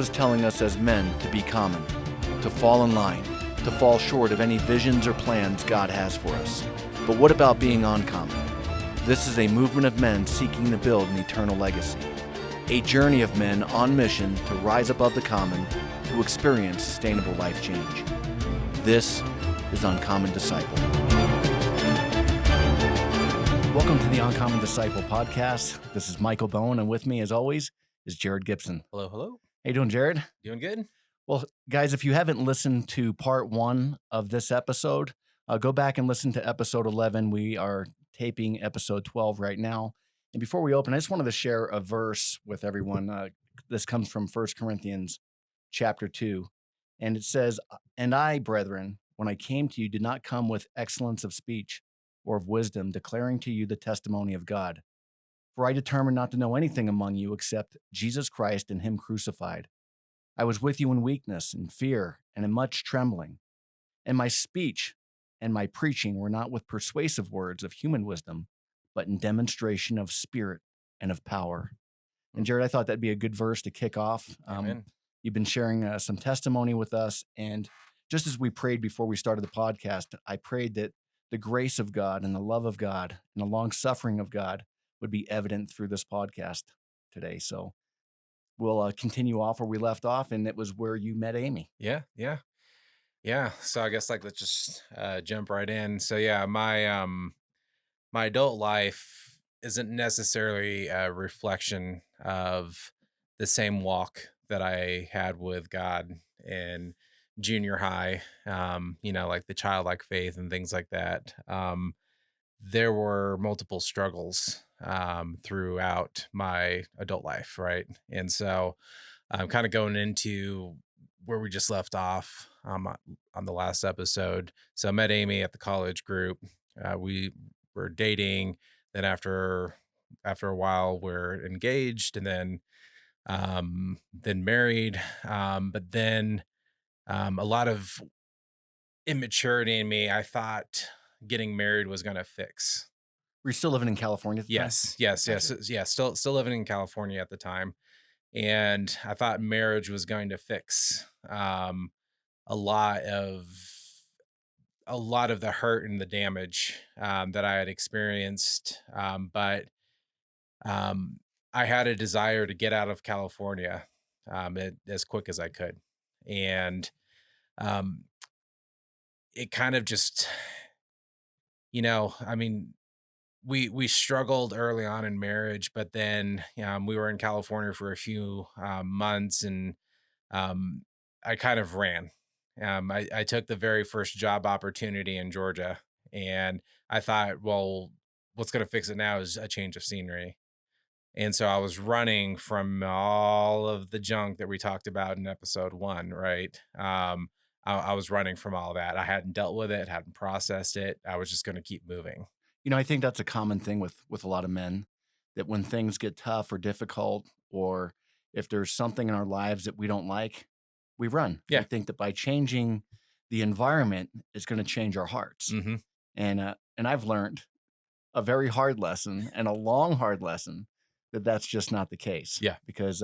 is telling us as men to be common, to fall in line, to fall short of any visions or plans God has for us. But what about being uncommon? This is a movement of men seeking to build an eternal legacy. A journey of men on mission to rise above the common, to experience sustainable life change. This is Uncommon Disciple. Welcome to the Uncommon Disciple podcast. This is Michael Bowen, and with me, as always, is Jarrod Gibson. Hello, hello. How you doing, Jarrod? Doing good. Well, guys, if you haven't listened to part 1 of this episode, go back and listen to episode 11. We are taping episode 12 right now. And before we open, I just wanted to share a verse with everyone. This comes from 1 Corinthians chapter 2. And it says, "And I, brethren, when I came to you, did not come with excellence of speech or of wisdom, declaring to you the testimony of God. For I determined not to know anything among you except Jesus Christ and him crucified. I was with you in weakness and fear and in much trembling. And my speech and my preaching were not with persuasive words of human wisdom, but in demonstration of spirit and of power." And Jarrod, I thought that'd be a good verse to kick off. You've been sharing some testimony with us. And just as we prayed before we started the podcast, I prayed that the grace of God and the love of God and the long suffering of God would be evident through this podcast today. So we'll continue off where we left off, and it was where you met Amy. Yeah. So I guess let's just jump right in. So yeah, my adult life isn't necessarily a reflection of the same walk that I had with God in junior high. Like the childlike faith and things like that. There were multiple struggles throughout my adult life, right? And so I'm kind of going into where we just left off on the last episode. So I met Amy at the college group. We were dating. Then after a while, we're engaged, and then married. But then a lot of immaturity in me, I thought getting married was going to fix. Were you still living in California at the time? Yes. Gotcha. Yeah. Still living in California at the time. And I thought marriage was going to fix a lot of the hurt and the damage that I had experienced. But I had a desire to get out of California as quick as I could. And it kind of just, we struggled early on in marriage, but then we were in California for a few months, and I kind of ran. I took the very first job opportunity in Georgia, and I thought, well, what's going to fix it now is a change of scenery. And so I was running from all of the junk that we talked about in episode 1, right? I was running from all that. I hadn't dealt with it, hadn't processed it. I was just going to keep moving. I think that's a common thing with a lot of men, that when things get tough or difficult, or if there's something in our lives that we don't like, we run. Yeah. I think that by changing the environment, it's going to change our hearts. Mm-hmm. And I've learned a very hard lesson, and a long, hard lesson, that that's just not the case. Yeah. Because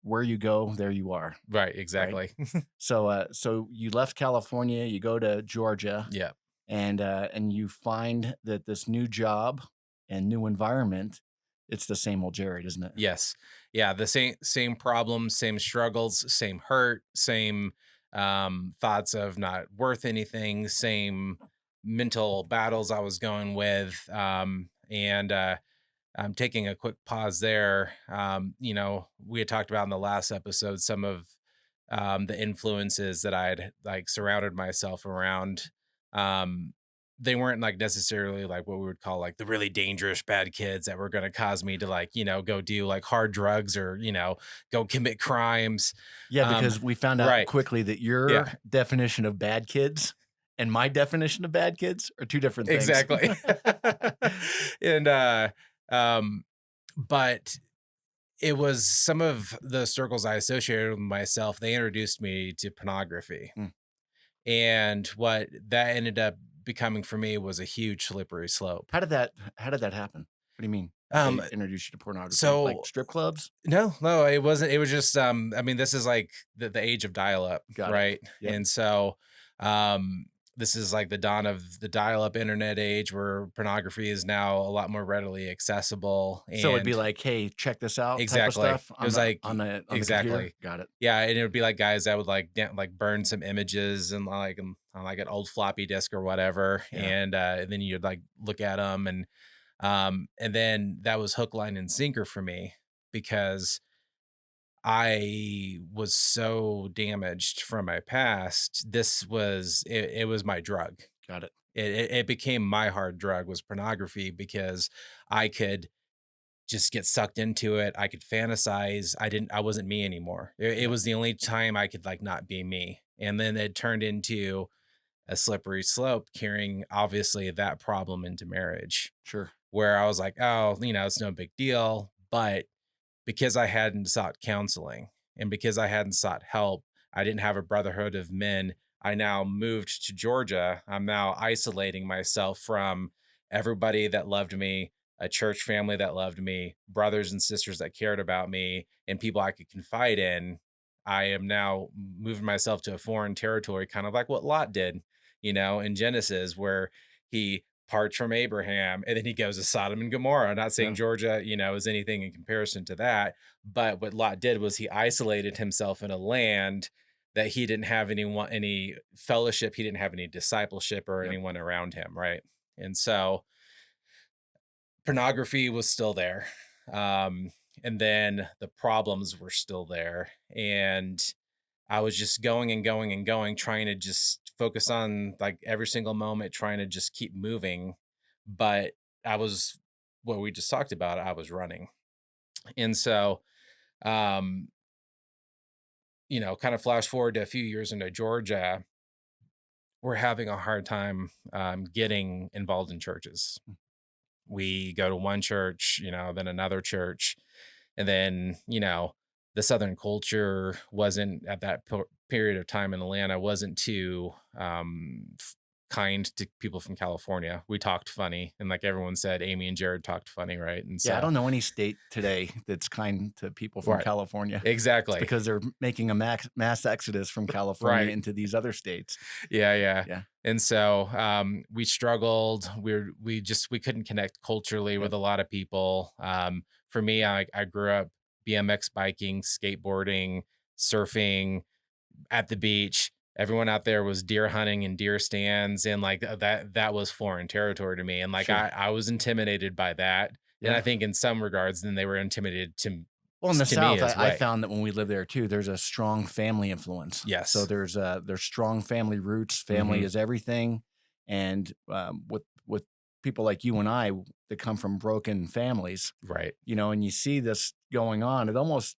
where you go, there you are. Right. Exactly. Right? So you left California, you go to Georgia. Yeah. And you find that this new job and new environment, it's the same old Jarrod, isn't it? Yes. Yeah. The same problems, same struggles, same hurt, same thoughts of not worth anything, same mental battles I was going with. And I'm taking a quick pause there. We had talked about in the last episode some of the influences that I had surrounded myself around. They weren't necessarily what we would call the really dangerous bad kids that were going to cause me to go do hard drugs or go commit crimes. Yeah, because we found out right. quickly that your definition of bad kids and my definition of bad kids are two different things. Exactly. And but it was some of the circles I associated with myself. They introduced me to pornography. And what that ended up becoming for me was a huge slippery slope. How did that happen? What do you mean? Um, they introduced you to pornography? Like so strip clubs? no, it wasn't. It was just, I mean, this is like the age of dial-up, Got it. right? Yep. And so, um, this is like the dawn of the dial-up internet age where pornography is now a lot more readily accessible. So it'd be And like, "Hey, check this out," type of exactly, stuff it was like on the computer? exactly. Got it. Yeah, and it would be like guys that would like burn some images and on like an old floppy disk or whatever, Yeah. and then you'd like look at them, and then that was hook, line, and sinker for me because I was so damaged from my past. It was my drug. Got it. It became my hard drug was pornography because I could just get sucked into it. I could fantasize. I wasn't me anymore. It Yep. was the only time I could like not be me. And then it turned into a slippery slope, carrying obviously that problem into marriage, Sure. where I was like, oh, it's no big deal. But because I hadn't sought counseling and because I hadn't sought help, I didn't have a brotherhood of men. I now moved to Georgia. I'm now isolating myself from everybody that loved me, a church family that loved me, brothers and sisters that cared about me, and people I could confide in. I am now moving myself to a foreign territory, kind of like what Lot did, in Genesis, where he parts from Abraham, and then he goes to Sodom and Gomorrah. Not saying Yeah. Georgia, is anything in comparison to that, but what Lot did was he isolated himself in a land that he didn't have any fellowship, he didn't have any discipleship or Yep. anyone around him, right? And so pornography was still there. Um, and then the problems were still there. And I was just going and going and going, trying to just focus on like every single moment, trying to just keep moving. But I was what we just talked about, I was running. And so, um, kind of flash forward to a few years into Georgia, we're having a hard time getting involved in churches. We go to one church, then another church, and then the Southern culture wasn't at that period of time in Atlanta wasn't too kind to people from California. We talked funny, and like everyone said, Amy and Jared talked funny, right? And Yeah, I so, don't know any state today that's kind to people from right, California. It's exactly, because they're making a mass exodus from California right. into these other states. Yeah, yeah. Yeah. And so we struggled. We couldn't connect culturally Yep. with a lot of people. For me, I grew up BMX biking, skateboarding, surfing at the beach. Everyone out there was deer hunting and deer stands, and like that was foreign territory to me. And like Sure. I was intimidated by that. And I Yeah. think in some regards, then they were intimidated Well, in the to me South, as I well. found that when we lived there too, there's a strong family influence. So Yes. there's strong family roots. Family Hmm. is everything, and with people like you and I that come from broken families, Right. and you see this going on, it almost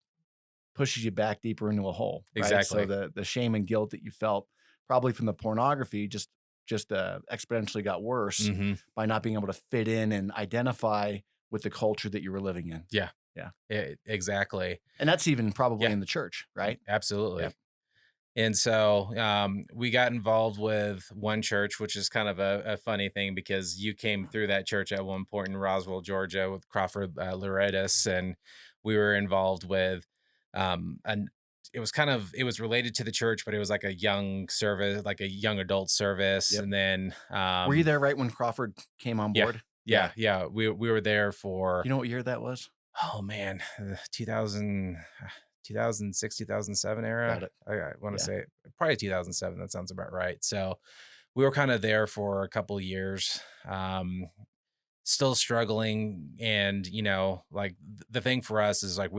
pushes you back deeper into a hole, right? So Exactly. the shame and guilt that you felt probably from the pornography just exponentially got worse Hmm. by not being able to fit in and identify with the culture that you were living in. Yeah. Yeah. Exactly. And that's even probably Yeah. in the church, right? Yep. Absolutely. And so we got involved with one church, which is kind of a funny thing because you came through that church at one point in Roswell, Georgia, with Crawford Loretis, and we were involved with and it was related to the church, but it was like a young service, like a young adult service, Yep. and then Were you there right when Crawford came on yeah, board? Yeah. yeah, we were there Do for you know what year that was? oh man, 2000, 2006, 2007 Got era. it. I want to Yeah. say probably 2007. That sounds about right. So we were kind of there for a couple years, still struggling. And, like the thing for us is like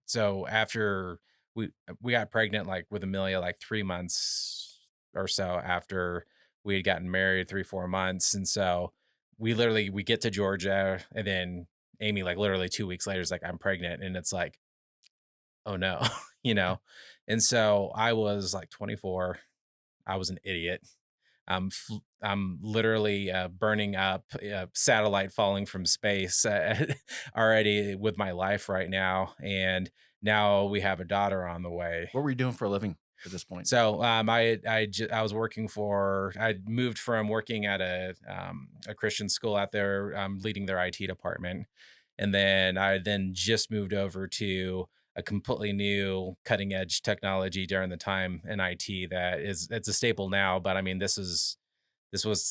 so after we got pregnant, like with Amelia, like 3 months or so after we had gotten married, 3, 4 months. And so we get to Georgia, and then Amy, like literally 2 weeks later, is like, I'm pregnant. And it's like, oh no, you Yeah. know? And so I was like 24. I was an idiot. I'm literally burning up satellite falling from space already with my life right now. And now we have a daughter on the way. What were you doing for a living? at this point? So, I was working for I'd moved from working at a Christian school out there, leading their IT department, and then I then just moved over to a completely new cutting edge technology during the time in IT that is it's a staple now, but I mean this was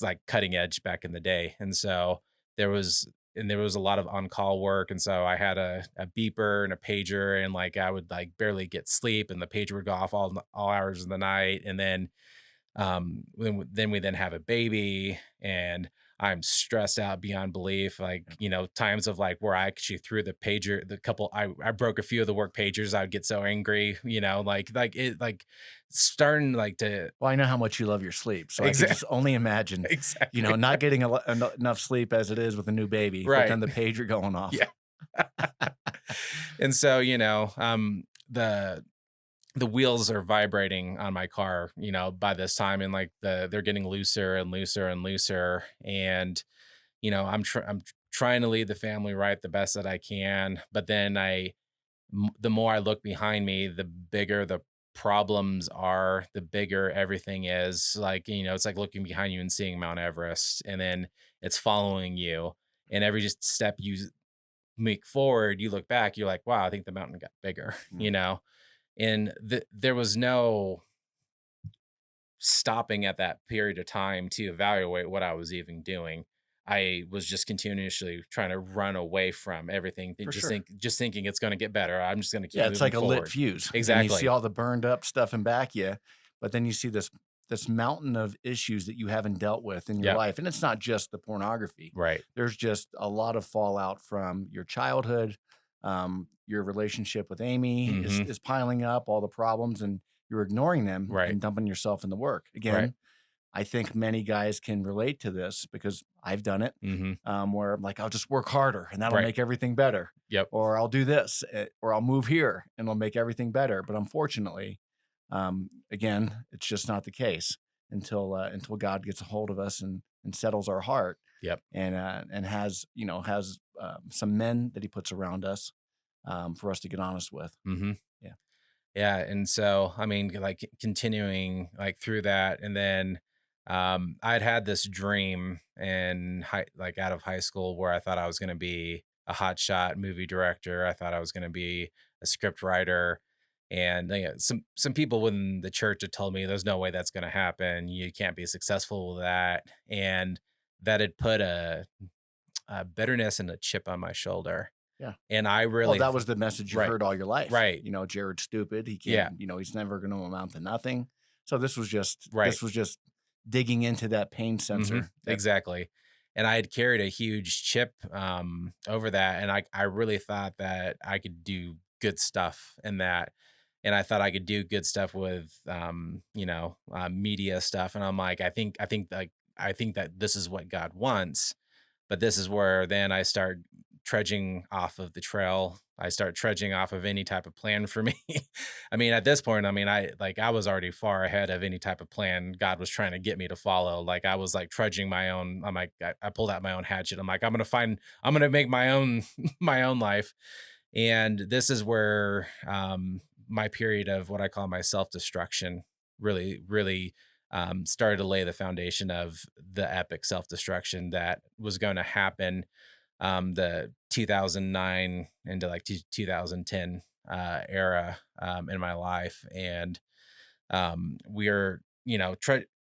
like cutting edge back in the day. And so there was there was a lot of on-call work. And so I had a beeper and a pager, and like I would like barely get sleep, and the pager would go off all hours of the night. And then then we then have a baby, and I'm stressed out beyond belief. Like, times of like where I actually threw the pager, I broke a few of the work pagers. I would get so angry, like starting like to Well, I know how much you love your sleep, so I could exactly just only imagine, exactly not getting enough sleep as it is with a new baby, but right. then the pager going off. Yeah. And so, the the wheels are vibrating on my car, by this time, and like they're getting looser and looser and looser. And, I'm trying to lead the family right the best that I can. But then the more I look behind me, the bigger the problems are, the bigger everything is. Like, it's like looking behind you and seeing Mount Everest, and then it's following you. And every just step you make forward, you look back, you're like, wow, I think the mountain got bigger, Mm, And there was no stopping at that period of time to evaluate what I was even doing. I was just continuously trying to run away from everything, for sure. just thinking it's going to get better. I'm just going to keep Yeah, it's moving like a lit forward. fuse, and you see Exactly. all the burned up stuff in back you, but then you see this mountain of issues that you haven't dealt with in your Yep. life, and it's not just the pornography. Right. There's just a lot of fallout from your childhood. Your relationship with Amy is Mhm. is piling up, all the problems, and you're ignoring them Right. and dumping yourself in the work. Right. Again, I think many guys can relate to this because I've done it, Mhm. where I'm like, I'll just work harder and that'll Right. make everything better. Yep. Or I'll do this, or I'll move here and it'll make everything better. But unfortunately, again, it's just not the case until God gets a hold of us and settles our heart Yep. and has some men that He puts around us for us to get honest with. Mhm. Yeah. Yeah, and so, I mean, like, continuing, like, through that, and then, I'd had this dream out of high school where I thought I was gonna be a hotshot movie director. I thought I was gonna be a script writer, and, some people within the church had told me, "There's no way that's gonna happen. You can't be successful with that," and that had put a bitterness and a chip on my shoulder, Yeah. and I Well, really that th was the message you Right, heard all your life. right, Jared's stupid. He yeah, can't, he's never going to amount to nothing. So right. this was just digging into that pain Mhm, sensor. That exactly, and I had carried a huge chip, over that, and I really thought that I could do good stuff in that, and I thought I could do good stuff with, media stuff, and I'm like, I think that this is what God wants, but this is where then I start trudging off of the trail. I start trudging off of any type of plan for me. I mean, at this point, I mean, I was already far ahead of any type of plan God was trying to get me to follow. Like I was like trudging my own. I'm like, I pulled out my own hatchet. I'm like, I'm gonna make my own my own life. And this is where my period of what I call my self destruction really started to lay the foundation of the epic self destruction that was going to happen the 2009 into like 2010 era in my life. And we are,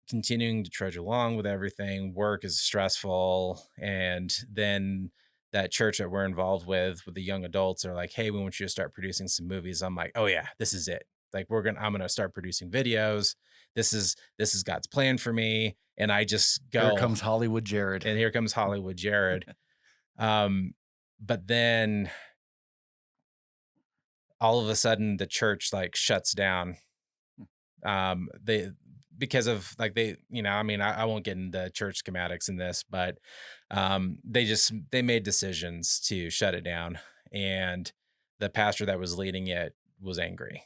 continuing to trudge along with everything. Work is stressful. And then that church that we're involved with the young adults are like, hey, we want you to start producing some movies. I'm like, oh yeah, this is it. Like I'm gonna start producing videos. This is God's plan for me. And I just Here go, comes Hollywood Jared. and here comes Hollywood Jared. Um, but then all of a sudden the church like shuts down. They because of like I mean, I won't get into church schematics in this, but they made decisions to shut it down, and the pastor that was leading it was angry,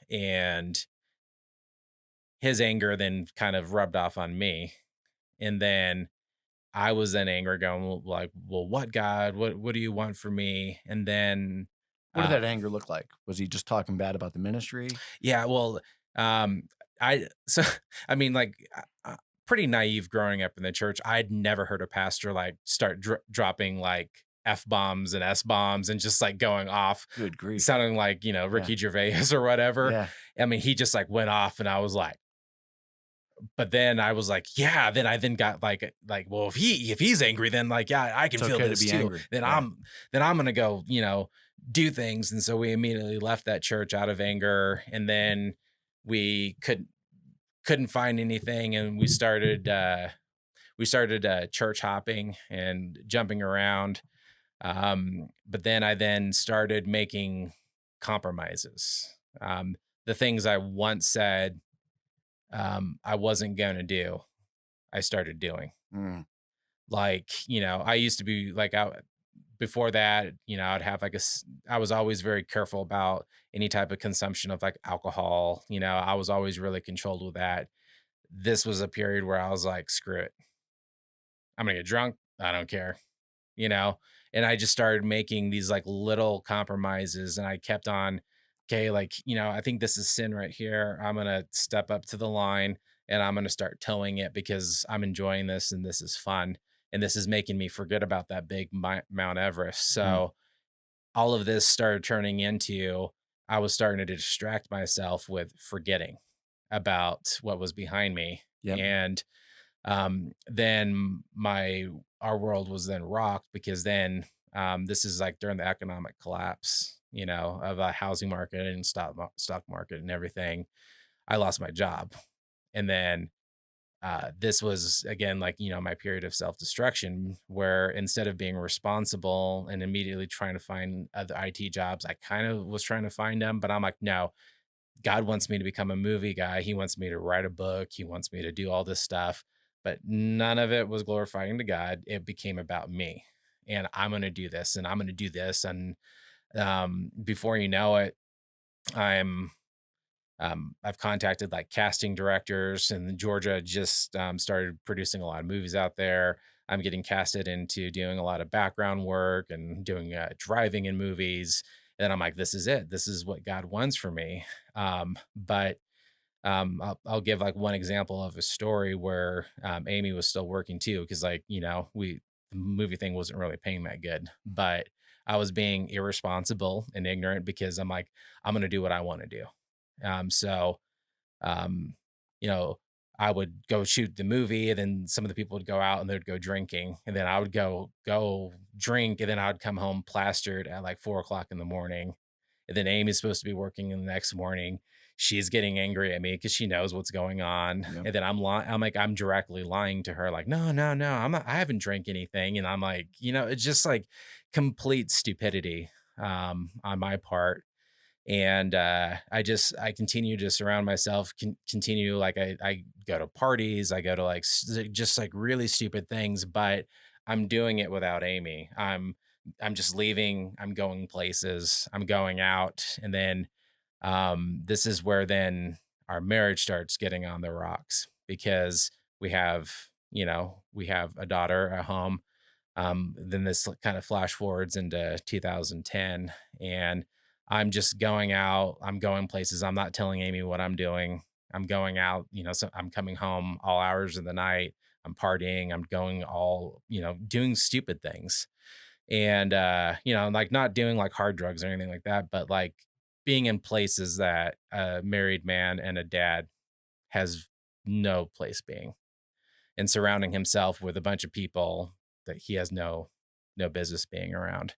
and his anger then kind of rubbed off on me, and then I was in anger going, well, like, well, what God, what do you want from me? And then What did uh that anger look like? Was he just talking bad about the ministry? yeah, well, Um, so I mean, like, pretty naive growing up in the church. I'd never heard a pastor like start dropping like f bombs and s bombs and just like going off, Good grief. sounding like Yeah. Ricky Gervais or whatever. Yeah. I mean, he just like went off, and I was like, but then I was like, yeah. Then I got like, well, if he's angry, then like, yeah, I can It's feel okay to this be too. angry. Then Yeah. I'm gonna go, do things. And so we immediately left that church out of anger, and then we couldn't find anything, and we started church hopping and jumping around. But then I then started making compromises. The things I once said I wasn't going to do, I started doing. Mm. Like, I used to be like out before that, I'd have like I was always very careful about any type of consumption of like alcohol. I was always really controlled with that. This was a period where I was like, screw it. I'm going to get drunk. I don't care, you know? And I just started making these like little compromises, and I kept on, okay, like, I think this is sin right here. I'm going to step up to the line, and I'm going to start towing it because I'm enjoying this and this is fun. And this is making me forget about that big Mount Everest. Mm. So all of this started turning into, I was starting to distract myself with forgetting about what was behind me. Yep. And then my our world was then rocked, because then this is like during the economic collapse, of a housing market and stock market and everything. I lost my job, and then this was again like my period of self destruction, where instead of being responsible and immediately trying to find other IT jobs, I kind of was trying to find them, but I'm like, no, God wants me to become a movie guy. He wants me to write a book. He wants me to do all this stuff. But none of it was glorifying to God. It became about me. And I'm going to do this, and I'm going to do this. And before you know it, I'm I've contacted like casting directors, and Georgia just started producing a lot of movies out there. I'm getting casted into doing a lot of background work and doing driving in movies. And I'm like, this is it. This is what God wants for me. But I'll give like one example of a story where Amy was still working too, because like the movie thing wasn't really paying that good, but I was being irresponsible and ignorant because I'm like, I'm gonna do what I want to do. So um, you know, I would go shoot the movie, and then some of the people would go out and they'd go drinking, and then I would go drink, and then I would come home plastered at like 4 o'clock in the morning. And then Amy's supposed to be working in the next morning. She's getting angry at me because she knows what's going on. Yep. And then I'm lying. I'm like, I'm directly lying to her, like, no, no, no, I'm not, I haven't drank anything. And I'm like, it's just like complete stupidity on my part. And I continue to surround myself, continue, like I go to parties, I go to like just like really stupid things, but I'm doing it without Amy. I'm just leaving, I'm going places, I'm going out. And then this is where then our marriage starts getting on the rocks, because we have a daughter at home. Then this kind of flash forwards into 2010, and I'm just going out. I'm going places. I'm not telling Amy what I'm doing. I'm going out. So I'm coming home all hours of the night. I'm partying. I'm going all, doing stupid things, and like not doing like hard drugs or anything like that, but like being in places that a married man and a dad has no place being, and surrounding himself with a bunch of people that he has no business being around.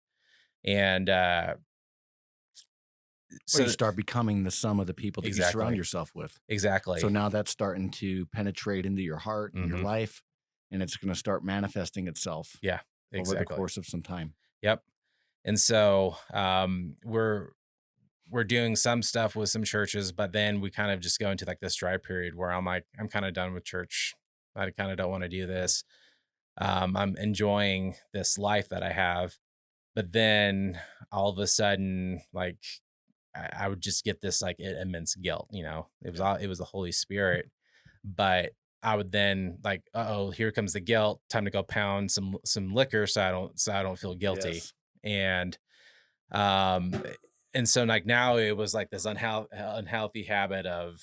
And Or you so start becoming the sum of the people that you surround exactly, yourself with. So exactly. now that's starting to penetrate into your heart and your Hmm. life, and it's going to start manifesting itself Yeah, over the exactly. course of some time. Yep. And so we're doing some stuff with some churches, but then we kind of just go into like this dry period where I'm like, I'm kind of done with church. I kind of don't want to do this. I'm enjoying this life that I have, but then all of a sudden, like I would just get this like immense guilt. Yeah. It was the Holy Spirit, but I would then like, oh, here comes the guilt. Time to go pound some liquor so I don't feel guilty. Yes. And um and so like now it was like this unhealthy habit of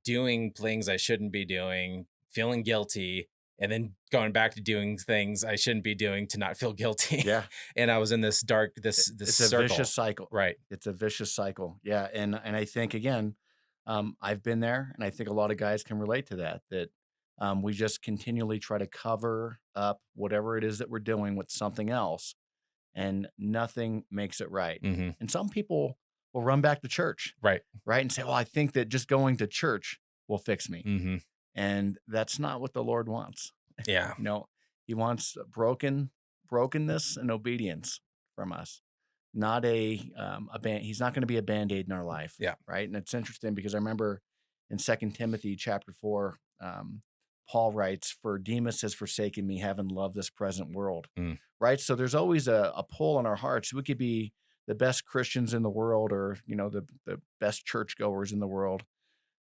doing things I shouldn't be doing, feeling guilty, and then going back to doing things I shouldn't be doing to not feel guilty. Yeah. And I was in this dark, this It's a vicious circle. cycle. Right. It's a vicious cycle. Yeah, and I think again, I've been there, and I think a lot of guys can relate to that. That we just continually try to cover up whatever it is that we're doing with something else, and nothing makes it right. Hmm. And some people will run back to church, Right. right, and say, "Well, I think that just going to church will fix me," Hmm. and that's not what the Lord wants. Yeah. You know, He wants brokenness and obedience from us, not a band. He's not going to be a band-aid in our life, Yeah. right? And it's interesting because I remember in Second Timothy chapter 4, Paul writes, "For Demas has forsaken me, having loved this present world." Mm. Right? So there's always a pull in our hearts. We could be the best Christians in the world, or the best churchgoers in the world.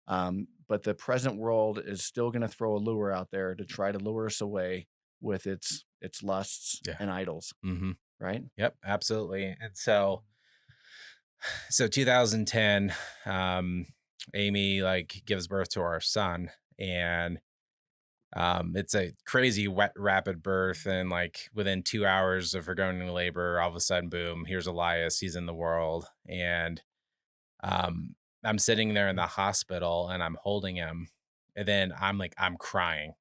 But the present world is still going to throw a lure out there to try to lure us away with its lusts Yeah. and idols, Hmm. right? Yep. Absolutely. And so 2010, Amy like gives birth to our son, and it's a crazy wet rapid birth, and like within 2 hours of her going into labor, all of a sudden, boom, here's Elias, he's in the world. And um I'm sitting there in the hospital and I'm holding him, and then I'm crying.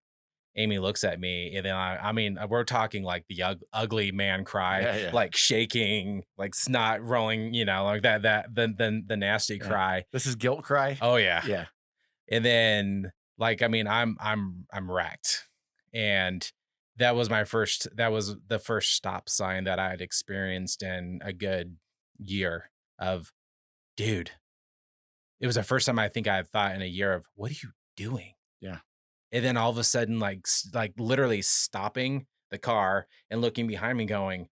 Amy looks at me, and then I mean, we're talking like the ugly man cry, Yeah, yeah, like shaking, like snot rolling, like the nasty yeah. cry. This is guilt cry. Oh yeah. Yeah, And then like I mean, I'm wrecked. And that was the first stop sign that I had experienced in a good year of, dude. It was the first time I think I had thought in a year of, what are you doing? yeah. And then all of a sudden, like like literally stopping the car and looking behind me going,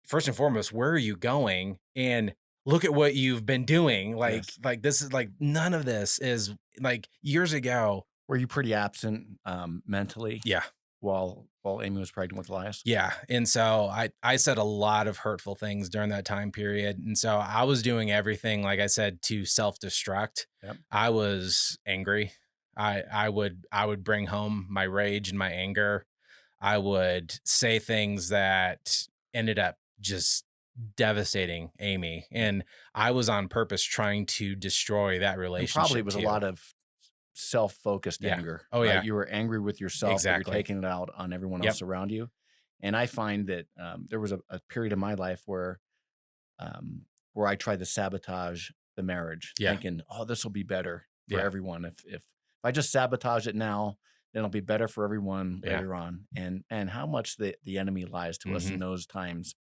first and foremost, where are you going? And look at what you've been doing. Yes. Like this is like, none of this is like years ago. Were you pretty absent mentally Yeah. while Amy was pregnant with Elias? Yeah. And so I said a lot of hurtful things during that time period. And so I was doing everything, like I said, to self-destruct. Yep. I was angry. I would bring home my rage and my anger. I would say things that ended up just devastating Amy. And I was on purpose trying to destroy that And probably it relationship was a too. lot of self-focused Yeah. anger, Oh right? yeah. You were angry with yourself, but you're Exactly. taking it out on everyone Yep. else around you. And I find that there was a period in my life um, where I tried to sabotage the marriage, Yeah. thinking, "Oh, this will be better for Yeah. everyone if I just sabotage it now, then it'll be better for everyone Yeah. later on." And how much the enemy lies to us Hmm. in those times,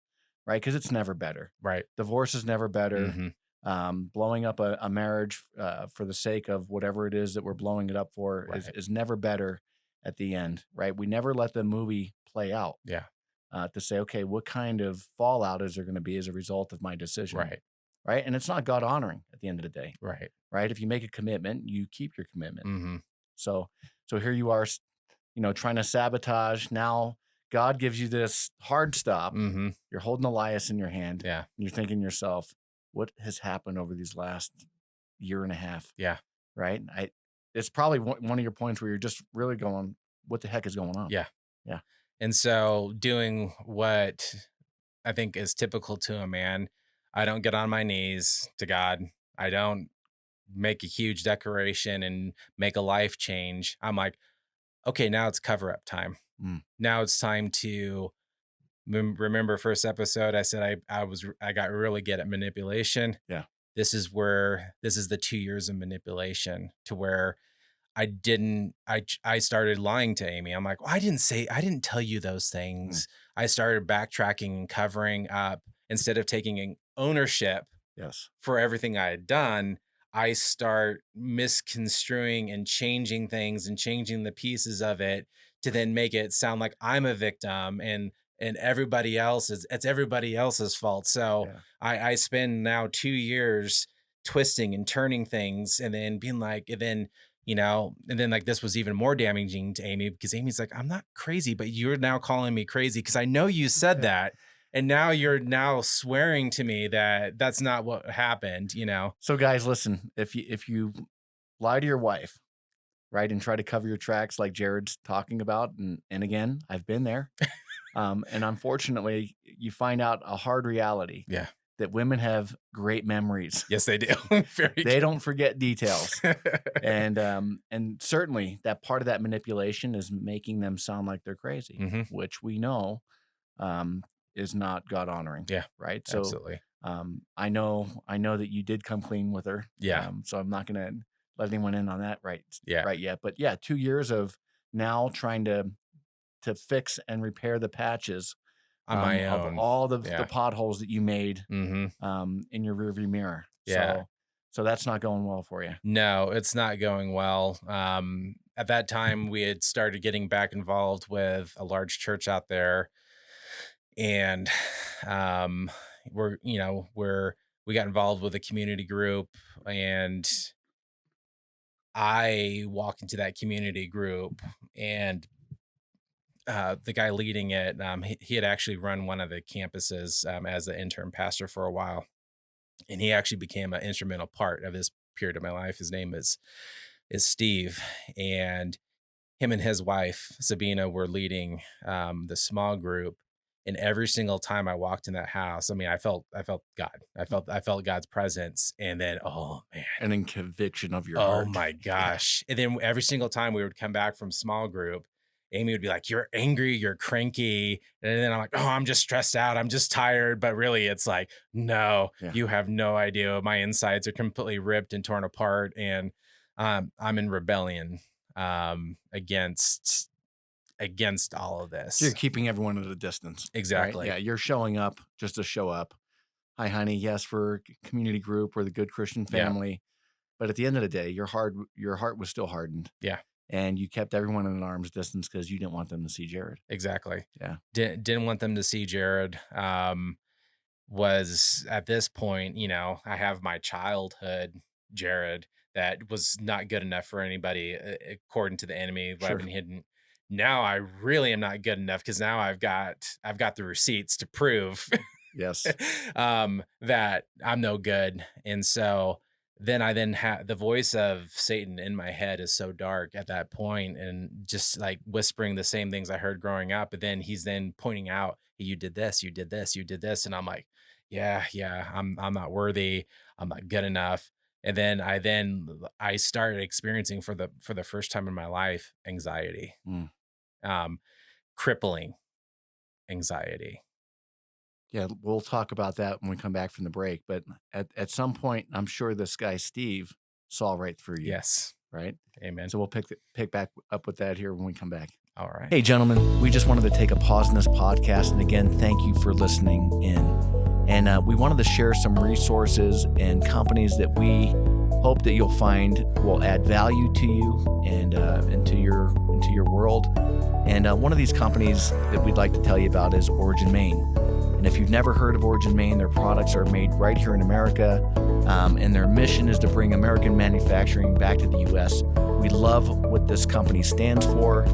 right? Because it's never better. Right. Divorce is never better. Hmm. Blowing up a marriage for the sake of whatever it is that we're blowing it up for Right. is never better at the end, right? We never let the movie play out Yeah. to say, okay, what kind of fallout is there going to be as a result of my decision, Right. right? And it's not God honoring at the end of the day, Right. right? If you make a commitment, you keep your commitment. Hmm. So, so here you are, trying to sabotage. Now God gives you this hard stop. Hmm. You're holding Elias in your hand, Yeah. and you're thinking to yourself, what has happened over these last year and a half, Yeah. right? It's probably one of your points where you're just really going, what the heck is going on? Yeah. Yeah. And so doing what I think is typical to a man, I don't get on my knees to God. I don't make a huge declaration and make a life change. I'm like, okay, now it's cover up time. Mm, Now it's time to remember first episode. I said I got really good at manipulation. yeah. This is the 2 years of manipulation to where I started lying to Amy. I'm like, well, I didn't tell you those Mm, things. I started backtracking and covering up instead of taking ownership yes. for everything I had done. I start misconstruing and changing things and changing the pieces of it to then make it sound like I'm a victim, and it's everybody else's fault. So Yeah. I spend now 2 years twisting and turning things, and then being like, and then like this was even more damaging to Amy, because Amy's like, I'm not crazy, but you're now calling me crazy because I know you said that. And now you're now swearing to me that that's not what happened. So guys, listen, if you lie to your wife, right? And try to cover your tracks like Jarrod's talking about. And again, I've been there. And unfortunately, you find out a hard reality Yeah. that women have great memories. Yes, they do. They don't forget details. And certainly that part of that manipulation is making them sound like they're crazy, Mhm. which we know is not God honoring. Yeah, Right. So absolutely. I know that you did come clean with her. Yeah. So I'm not gonna let anyone in on that right Yeah. yet. But yeah, 2 years of now trying to fix and repair the patches On my of own. all the Yeah. potholes that you made Mhm. in your rearview mirror. Yeah. So that's not going well for you. No, it's not going well. At that time, we had started getting back involved with a large church out there, and um, we got involved with a community group, and I walked into that community group, and the guy leading it, he had actually run one of the campuses as the interim pastor for a while, and he actually became an instrumental part of this period of my life. His name is Steve, and him and his wife Sabina were leading the small group. And every single time I walked in that house, I mean, I felt God. I felt God's presence. And then, oh man, And in conviction of your oh heart. my gosh. And then every single time we would come back from small group, Amy would be like, "You're angry, you're cranky." And then I'm like, "Oh, I'm just stressed out. I'm just tired." But really, it's like, no, Yeah. you have no idea. My insides are completely ripped and torn apart. And I'm in rebellion against all of this. So you're keeping everyone at a distance. right? Exactly. Yeah, you're showing up just to show up. Hi, honey. Yes, for community group or the good Christian Yeah. family. But at the end of the day, your heart was still hardened. Yeah. And you kept everyone at an arm's distance because you didn't want them to see Jarrod. Exactly. Yeah. Didn't want them to see Jarrod. Was at this point, I have my childhood Jarrod that was not good enough for anybody, according to the enemy. But I've Sure. been hidden. Now I really am not good enough because now I've got the receipts to prove Yes. that I'm no good. And so then I have the voice of Satan in my head is so dark at that point, and just like whispering the same things I heard growing up. But then he's then pointing out, "Hey, you did this, you did this, you did this," and I'm like, yeah, I'm not worthy, I'm not good enough. And then I started experiencing for the first time in my life anxiety, Mm. crippling anxiety. Yeah, we'll talk about that when we come back from the break. But at some point, I'm sure this guy Steve saw right through you. Yes, Right. amen. So we'll pick back up with that here when we come back. All right. Hey, gentlemen, we just wanted to take a pause in this podcast. And again, thank you for listening in. And we wanted to share some resources and companies that we hope that you'll find will add value to you and into your world. And one of these companies that we'd like to tell you about is Origin Maine. And if you've never heard of Origin Maine, their products are made right here in America, and their mission is to bring American manufacturing back to the U.S. We love what this company stands for.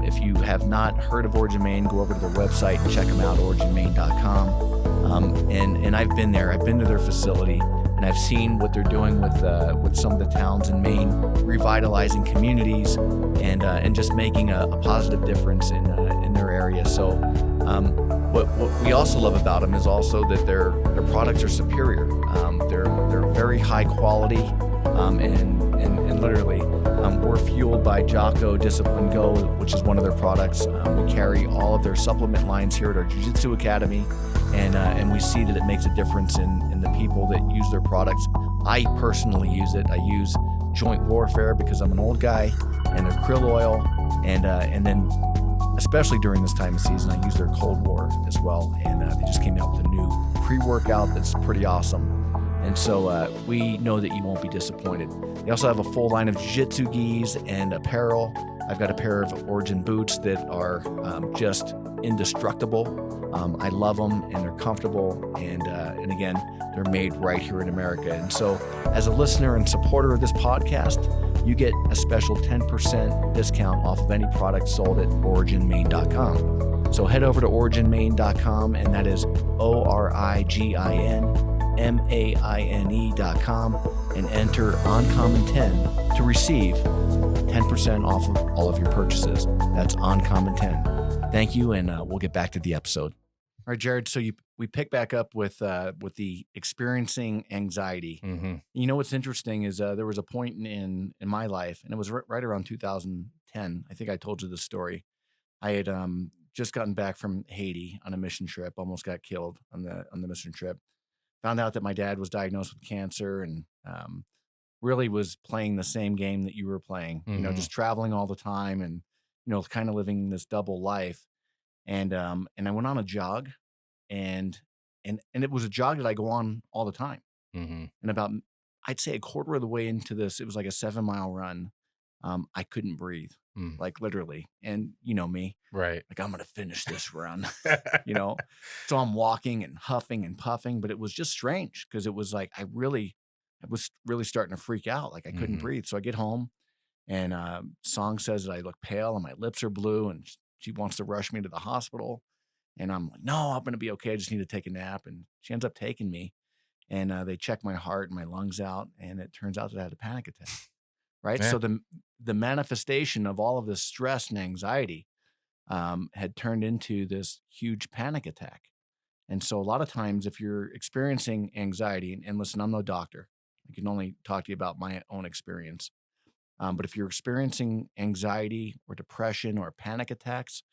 If you have not heard of Origin Maine, go over to their website and check them out, originmaine.com. And I've been there. I've been to their facility, and I've seen what they're doing with some of the towns in Maine, revitalizing communities and just making a positive difference in their area. So what we also love about them is also that their products are superior. They're very high quality, and literally we're fueled by Jocko Discipline Go, which is one of their products. We carry all of their supplement lines here at our Jiu-Jitsu Academy, and we see that it makes a difference in the people that use their products. I personally use it. I use Joint Warfare because I'm an old guy, and their krill oil, and then especially during this time of season, I use their Cold War as well. And they just came out with a new pre-workout that's pretty awesome. And so we know that you won't be disappointed. They also have a full line of jiu-jitsu gis and apparel. I've got a pair of Origin boots that are just indestructible. I love them, and they're comfortable. And again, they're made right here in America. And so as a listener and supporter of this podcast, you get a special 10% discount off of any product sold at originmaine.com. So head over to originmaine.com, and that is ORIGINMAINE.com, maine.com, and enter Uncommon10 to receive 10% off of all of your purchases. That's Uncommon10. Thank you, and we'll get back to the episode. All right, Jarrod. So we pick back up with the experiencing anxiety. Mm-hmm. You know what's interesting is there was a point in my life, and it was right around 2010. I think I told you this story. I had just gotten back from Haiti on a mission trip. Almost got killed on the mission trip. Found out that my dad was diagnosed with cancer, and really was playing the same game that you were playing. You know, Mm-hmm. just traveling all the time, and kind of living this double life. And I went on a jog, and it was a jog that I go on all the time. Mm-hmm. And about, I'd say, a quarter of the way into this, it was like a 7-mile run. I couldn't breathe, Mm. like literally. And you know me, Right. like, I'm gonna finish this run, So I'm walking and huffing and puffing, but it was just strange because it was like I was really starting to freak out, like I couldn't Mm-hmm. breathe. So I get home, and Song says that I look pale and my lips are blue, and she wants to rush me to the hospital. And I'm like, no, I'm gonna be okay. I just need to take a nap. And she ends up taking me, and they check my heart and my lungs out, and it turns out that I had a panic attack. Right. Yeah. So the manifestation of all of this stress and anxiety had turned into this huge panic attack. And so a lot of times, if you're experiencing anxiety, and listen, I'm no doctor, I can only talk to you about my own experience. But if you're experiencing anxiety or depression or panic attacks,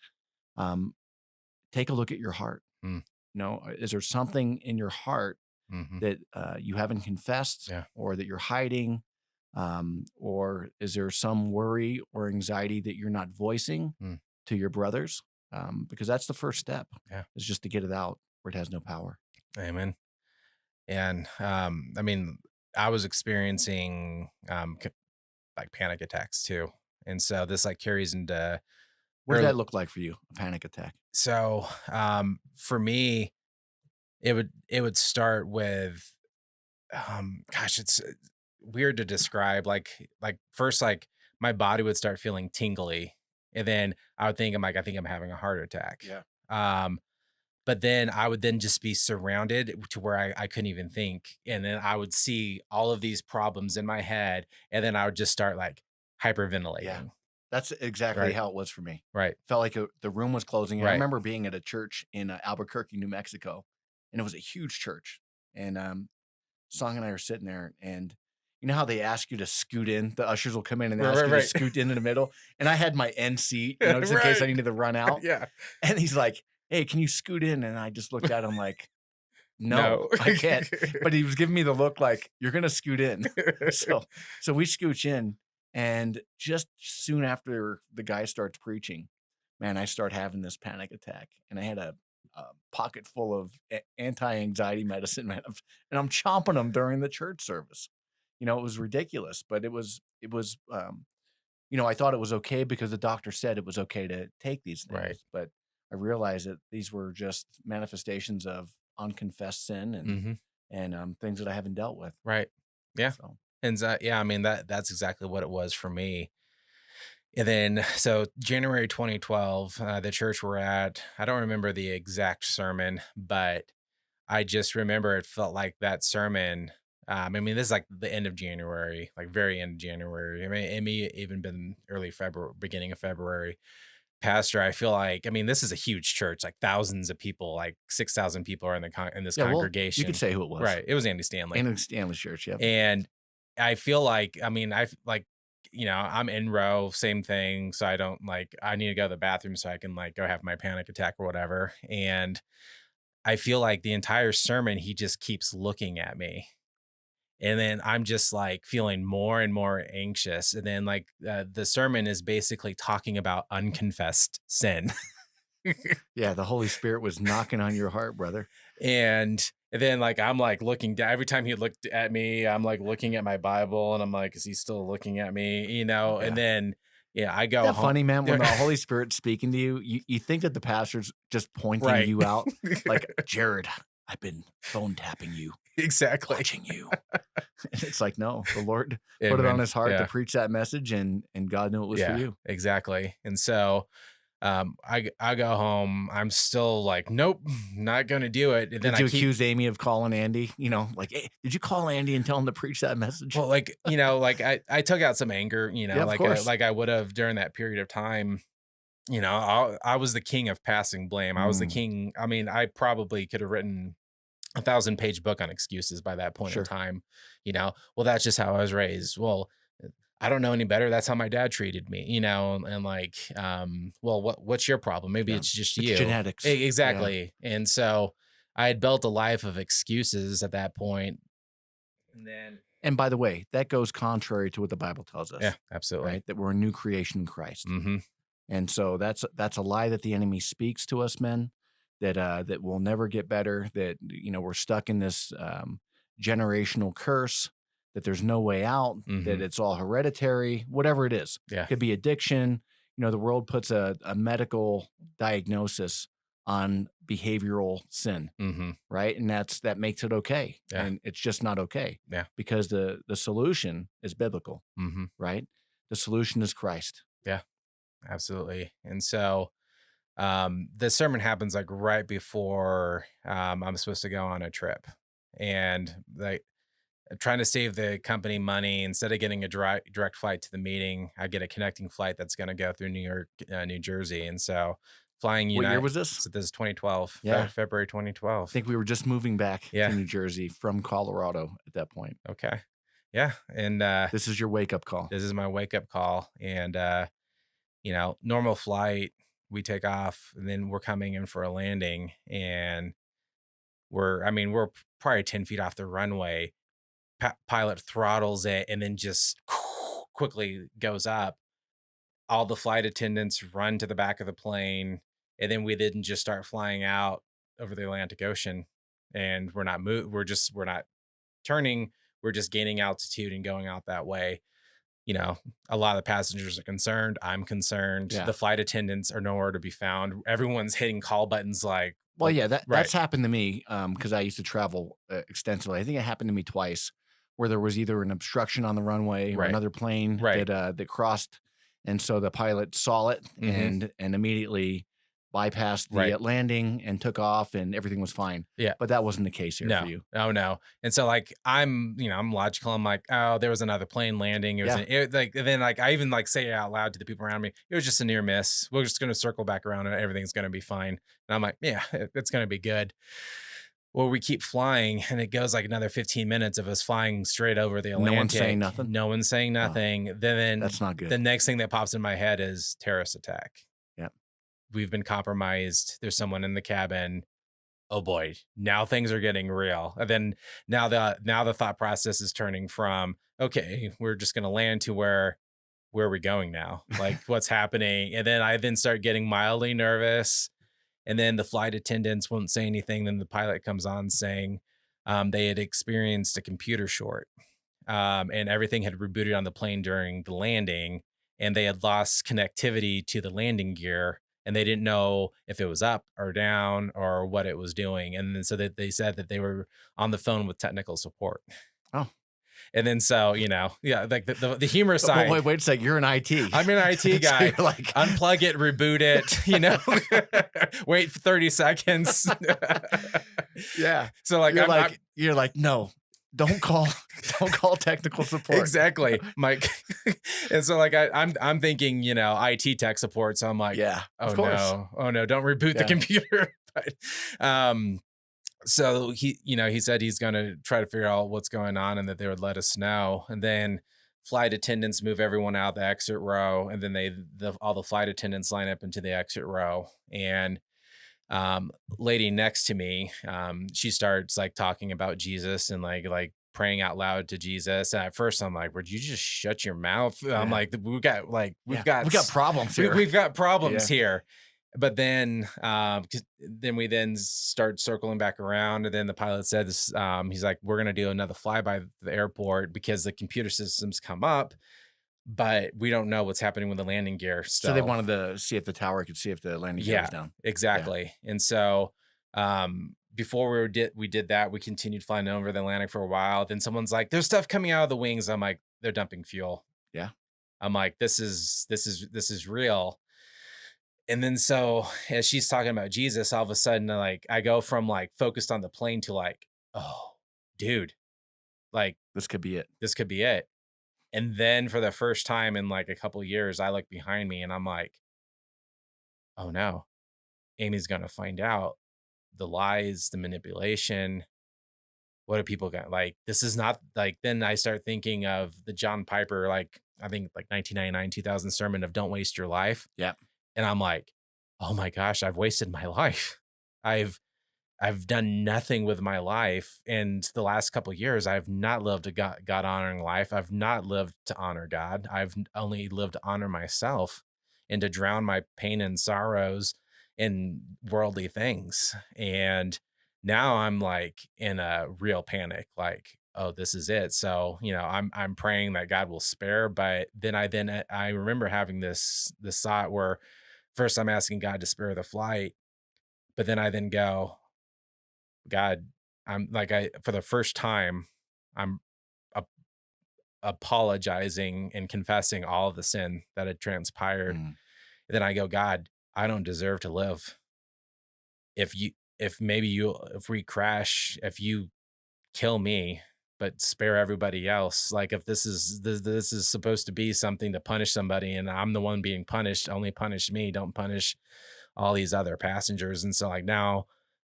um, take a look at your heart. Mm. Is there something in your heart Mm-hmm. that you haven't confessed, Yeah. or that you're hiding? Or is there some worry or anxiety that you're not voicing Mm. to your brothers? Because that's the first step, Yeah. is just to get it out where it has no power. Amen. And I mean, I was experiencing like panic attacks too, and so this like carries into What did that look like for you, a panic attack? so for me, it would start with gosh, it's weird to describe. Like first, like my body would start feeling tingly, and then I would think I think I'm having a heart attack. Yeah. Um, but then I would then just be surrounded to where I couldn't even think. And then I would see all of these problems in my head. And then I would just start like hyperventilating. Yeah. That's exactly Right. how it was for me. Right. Felt like the room was closing. And I Right. remember being at a church in Albuquerque, New Mexico, and it was a huge church. And Song and I are sitting there, and you know how they ask you to scoot in? The ushers will come in and Right, ask right, you right. to scoot in the middle. And I had my end seat, just in case I Right. needed to run out. Yeah. And he's like, hey, can you scoot in? And I just looked at him like, no, I can't. But he was giving me the look like, you're going to scoot in. So we scooch in. And just soon after the guy starts preaching, man, I start having this panic attack. And I had a pocket full of anti-anxiety medicine, man. And I'm chomping them during the church service. It was ridiculous, but it was, I thought it was okay because the doctor said it was okay to take these things. Right. But I realized that these were just manifestations of unconfessed sin Mm-hmm. and things that I haven't dealt with. Right. Yeah. So And yeah, I mean that's exactly what it was for me. And then so January 2012, the church we're at, I don't remember the exact sermon, but I just remember it felt like that sermon. I mean, this is like the end of January, like very end of January. I mean, it may even been early February, beginning of February. Pastor, I feel like, I mean, this is a huge church, like thousands of people, like 6,000 people are in in this yeah, well, congregation. you could say who it was. Right. It was Andy Stanley. Andy Stanley's church, yeah. And I feel like, I mean, I've like, I'm in row, same thing. So I don't like, I need to go to the bathroom so I can like go have my panic attack or whatever. And I feel like the entire sermon, he just keeps looking at me. And then I'm just like feeling more and more anxious. And then like the sermon is basically talking about unconfessed sin. Yeah, the Holy Spirit was knocking on your heart, brother. And then like I'm like looking down every time he looked at me, I'm like looking at my Bible and I'm like, is he still looking at me? Yeah. And then I go Isn't that home. funny, man, when the Holy Spirit's speaking to you, you think that the pastor's just pointing Right. you out, like, Jarrod, I've been phone tapping you, Exactly. watching you. And it's like, no, the Lord Yeah, put it on man. his heart Yeah. to preach that message, and God knew it was for you. Exactly. And so I go home. I'm still like, nope, not gonna do it. And then Did I you keep accuse Amy of calling Andy? You know, like, "Hey, did you call Andy and tell him to preach that message?" well, like like I took out some anger, Yeah, of course. like I would have during that period of time. I was the king of passing blame. I was the Mm, king. I mean, I probably could have written 1,000-page book on excuses by that point in sure. time. Well, that's just how I was raised. Well, I don't know any better. That's how my dad treated me, and like, well, what's your problem? Maybe Yeah. it's just It's you. genetics. Yeah. Exactly. And so I had built a life of excuses at that point. And then, And by the way, that goes contrary to what the Bible tells yeah, us, absolutely. right? That we're a new creation in Christ. Hmm. And so that's a lie that the enemy speaks to us, men, that we'll never get better, that we're stuck in this generational curse, that there's no way out, Hmm. that it's all hereditary, whatever it is. Yeah. Could be addiction. The world puts a medical diagnosis on behavioral sin, Hmm. right? And that makes it okay. Yeah. And it's just not okay Yeah. because the solution is biblical, Hmm. right? The solution is Christ. Yeah. Absolutely. And so the sermon happens like right before I'm supposed to go on a trip. And like trying to save the company money, instead of getting a direct flight to the meeting, I get a connecting flight that's going to go through New York, New Jersey. And so flying What year United, was this? so this is 2012, Yeah. February I 2012. think we were just moving back to Yeah. New Jersey from Colorado at that point. Okay. Yeah. And This is your wake up call. this is my wake up call. And, normal flight, we take off and then we're coming in for a landing, and we're probably 10 feet off the runway. Pilot throttles it and then just quickly goes up. All the flight attendants run to the back of the plane, and then we didn't just start flying out over the Atlantic Ocean, and we're not turning, we're just gaining altitude and going out that way. you know, a lot of the passengers are concerned. I'm concerned. Yeah. The flight attendants are nowhere to be found. Everyone's hitting call buttons Well, yeah, right, that's happened to me because I used to travel extensively. I think it happened to me twice, where there was either an obstruction on the runway or right, another plane right. that crossed, and so the pilot saw it Hmm. and immediately bypassed the Right. landing and took off, and everything was fine. Yeah. But that wasn't the case here for No. you. Oh no. And so I'm logical. I'm like, oh, there was another plane landing. Yeah. And then I even say it out loud to the people around me. It was just a near miss. We're just gonna circle back around and everything's gonna be fine. And I'm like, yeah, it's gonna be good. Well, we keep flying, and it goes like another 15 minutes of us flying straight over the No one's saying Atlantic. nothing. No one's saying Oh, nothing. Then that's not the good. next thing that pops in my head is terrorist attack. Yeah. We've been compromised. There's someone in the cabin. Oh boy, now things are getting real. And then now the thought process is turning from, okay, we're just gonna land, to where are we going now? Like, what's happening? And then I start getting mildly nervous. And then the flight attendants won't say anything. Then the pilot comes on saying they had experienced a computer short, and everything had rebooted on the plane during the landing, and they had lost connectivity to the landing gear, and they didn't know if it was up or down or what it was doing. And then so that they said that they were on the phone with technical support. Oh, And then so, yeah, like the humor but side. wait a sec. You're an IT. I'm an IT So guy. you're like, Unplug it, reboot it, wait for 30 seconds. yeah. So like I'm You're like, no, don't call, don't call technical support. exactly, Mike. And so I'm thinking, IT tech support. So I'm like, Yeah, oh of course. no, oh no, don't reboot the Yeah. computer. But, so he said he's going to try to figure out what's going on and that they would let us know. And then flight attendants move everyone out the exit row. And then all the flight attendants line up into the exit row. And lady next to me, she starts like talking about Jesus and like praying out loud to Jesus. And at first I'm like, would you just shut your mouth? I'm Yeah. like, we've got Yeah. We got problems here. we've got problems Yeah. here. But then, 'cause then we start circling back around, and then the pilot said this. He's like, "We're gonna do another flyby the airport because the computer systems come up, but we don't know what's happening with the landing gear So they still." wanted to see if the tower could see if the landing gear was Yeah, down. exactly. And so, before we did that, we continued flying over the Atlantic for a while. Then someone's like, "There's stuff coming out of the wings." I'm like, "They're dumping fuel." Yeah. I'm like, "This is real." And then so as she's talking about Jesus, all of a sudden, like I go from like focused on the plane to like, oh, dude, like This could be it. this could be it. And then for the first time in like a couple years, I look behind me and I'm like, oh no, Amy's gonna find out the lies, the manipulation. What are people got? Like, this is not like, then I start thinking of the John Piper, like, I think like 1999, 2000 sermon of don't waste your life. Yeah. And I'm like, oh my gosh, I've wasted my life. I've I've done nothing with my life. And the last couple of years, I've not lived a God honoring life. I've not lived to honor God. Only lived to honor myself and to drown my pain and sorrows in worldly things. And now I'm like in a real panic, like, oh, this is it. So, I'm praying that God will spare. But then I remember having this thought where first I'm asking God to spare the flight, but then I then go, God, I'm like I for the first time, I'm ap- apologizing and confessing all of the sin that had transpired. Mm. Then I go, God, I don't deserve to live. If you, if maybe you, if we crash, if you kill me, but spare everybody else. Like if this is supposed to be something to punish somebody, and I'm the one being punished, only punish me. Don't punish all these other passengers. And so like now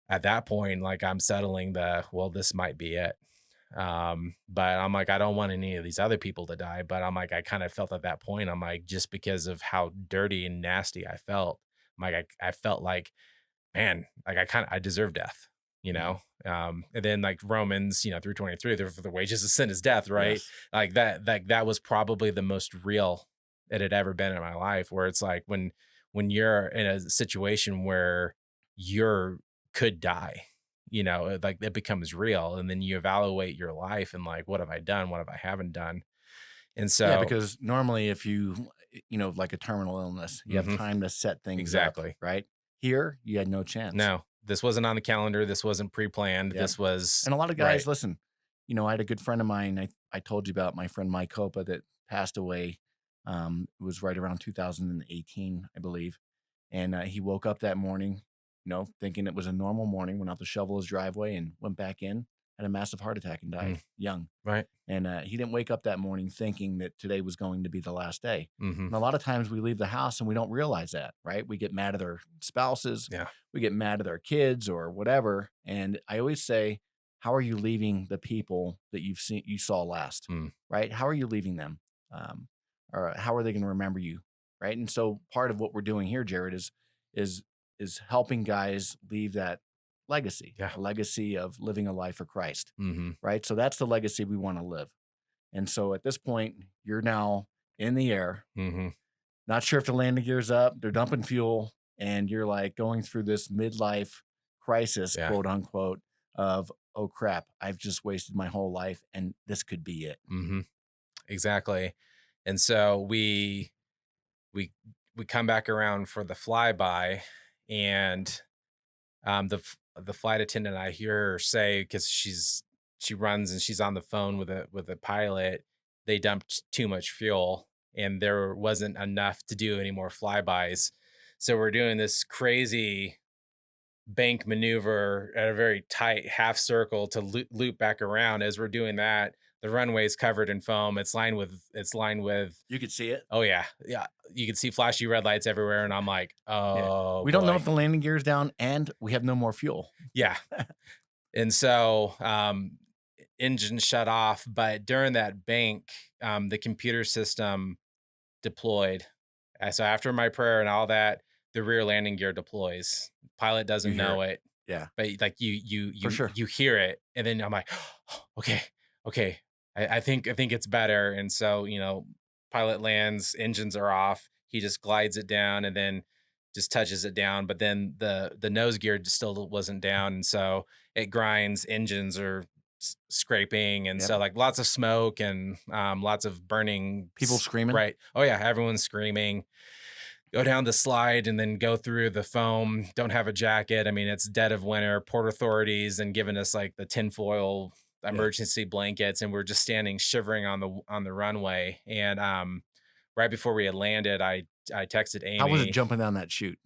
at that point, like I'm settling well, this might be it. But I'm like, I don't want any of these other people to die. But I'm like, I kind of felt at that point, I'm like, just because of how dirty and nasty I felt, I'm like, I felt like, man, like I deserve death, you Mm. know? And then like Romans, 3:23, the wages of sin is death, right? Yes. That was probably the most real it had ever been in my life, where it's like when you're in a situation where you're could die, like it becomes real. And then you evaluate your life and like, what have I done? What have I haven't done? And Yeah, so, because normally if like a terminal illness, you have mhm, time to set things up, exactly. right? Here, you had no chance. No, this wasn't on the calendar. This wasn't pre-planned. Yep. This was And a lot of right. guys, listen, I had a good friend of mine. I told you about my friend Mike Copa that passed away. It was right around 2018, I believe. And he woke up that morning, thinking it was a normal morning, went out to shovel his driveway and went back in, had a massive heart attack and Mm, died young. right. And he didn't wake up that morning thinking that today was going to be the last day. Mhm. And a lot of times we leave the house and we don't realize that, right? We get mad at our spouses, Yeah. we get mad at our kids or whatever. And I always say, how are you leaving the people that you saw last, Mm. right? How are you leaving them? Um, or how are they going to remember you, right? And so part of what we're doing here, Jared, is is helping guys leave that legacy, Yeah. a legacy of living a life for Christ, Mhm. right? So that's the legacy we want to live. And so at this point, you're now in the air, Mhm. not sure if the landing gear's up, they're dumping fuel, and you're like going through this midlife crisis, Yeah. quote unquote, of, oh crap, I've just wasted my whole life and this could be it. Mhm. Exactly. And so we we come back around for the flyby, and the flight attendant, I hear her say, because she runs and she's on the phone with a pilot. They dumped too much fuel and there wasn't enough to do any more flybys. So we're doing this crazy bank maneuver at a very tight half circle to loop back around. As we're doing that, the runway is covered in foam. It's lined with You could see it. oh yeah, yeah. You can see flashy red lights everywhere, and I'm like, Yeah. oh We don't know boy, if the landing gear is down and we have no more fuel. yeah. And so engine shut off, but during that bank, the computer system deployed. So after my prayer and all that, the rear landing gear deploys. Pilot You doesn't hear it. know it, Yeah, but like you you for you sure. you hear it, and then I'm like, okay, okay, I think it's better. And so pilot lands, engines are off. He just glides it down, and then just touches it down. But then the nose gear just still wasn't down, and so it grinds. Engines are scraping, and Yep. so like lots of smoke and lots of burning. People screaming. Right? Oh yeah, everyone's screaming, go down the slide and then go through the foam. Don't have a jacket. I mean, it's dead of winter. Port authorities and giving us like the tinfoil Yeah. emergency blankets, and we're just standing shivering on the runway. And right before we had landed, I texted How was it Amy. jumping down that chute?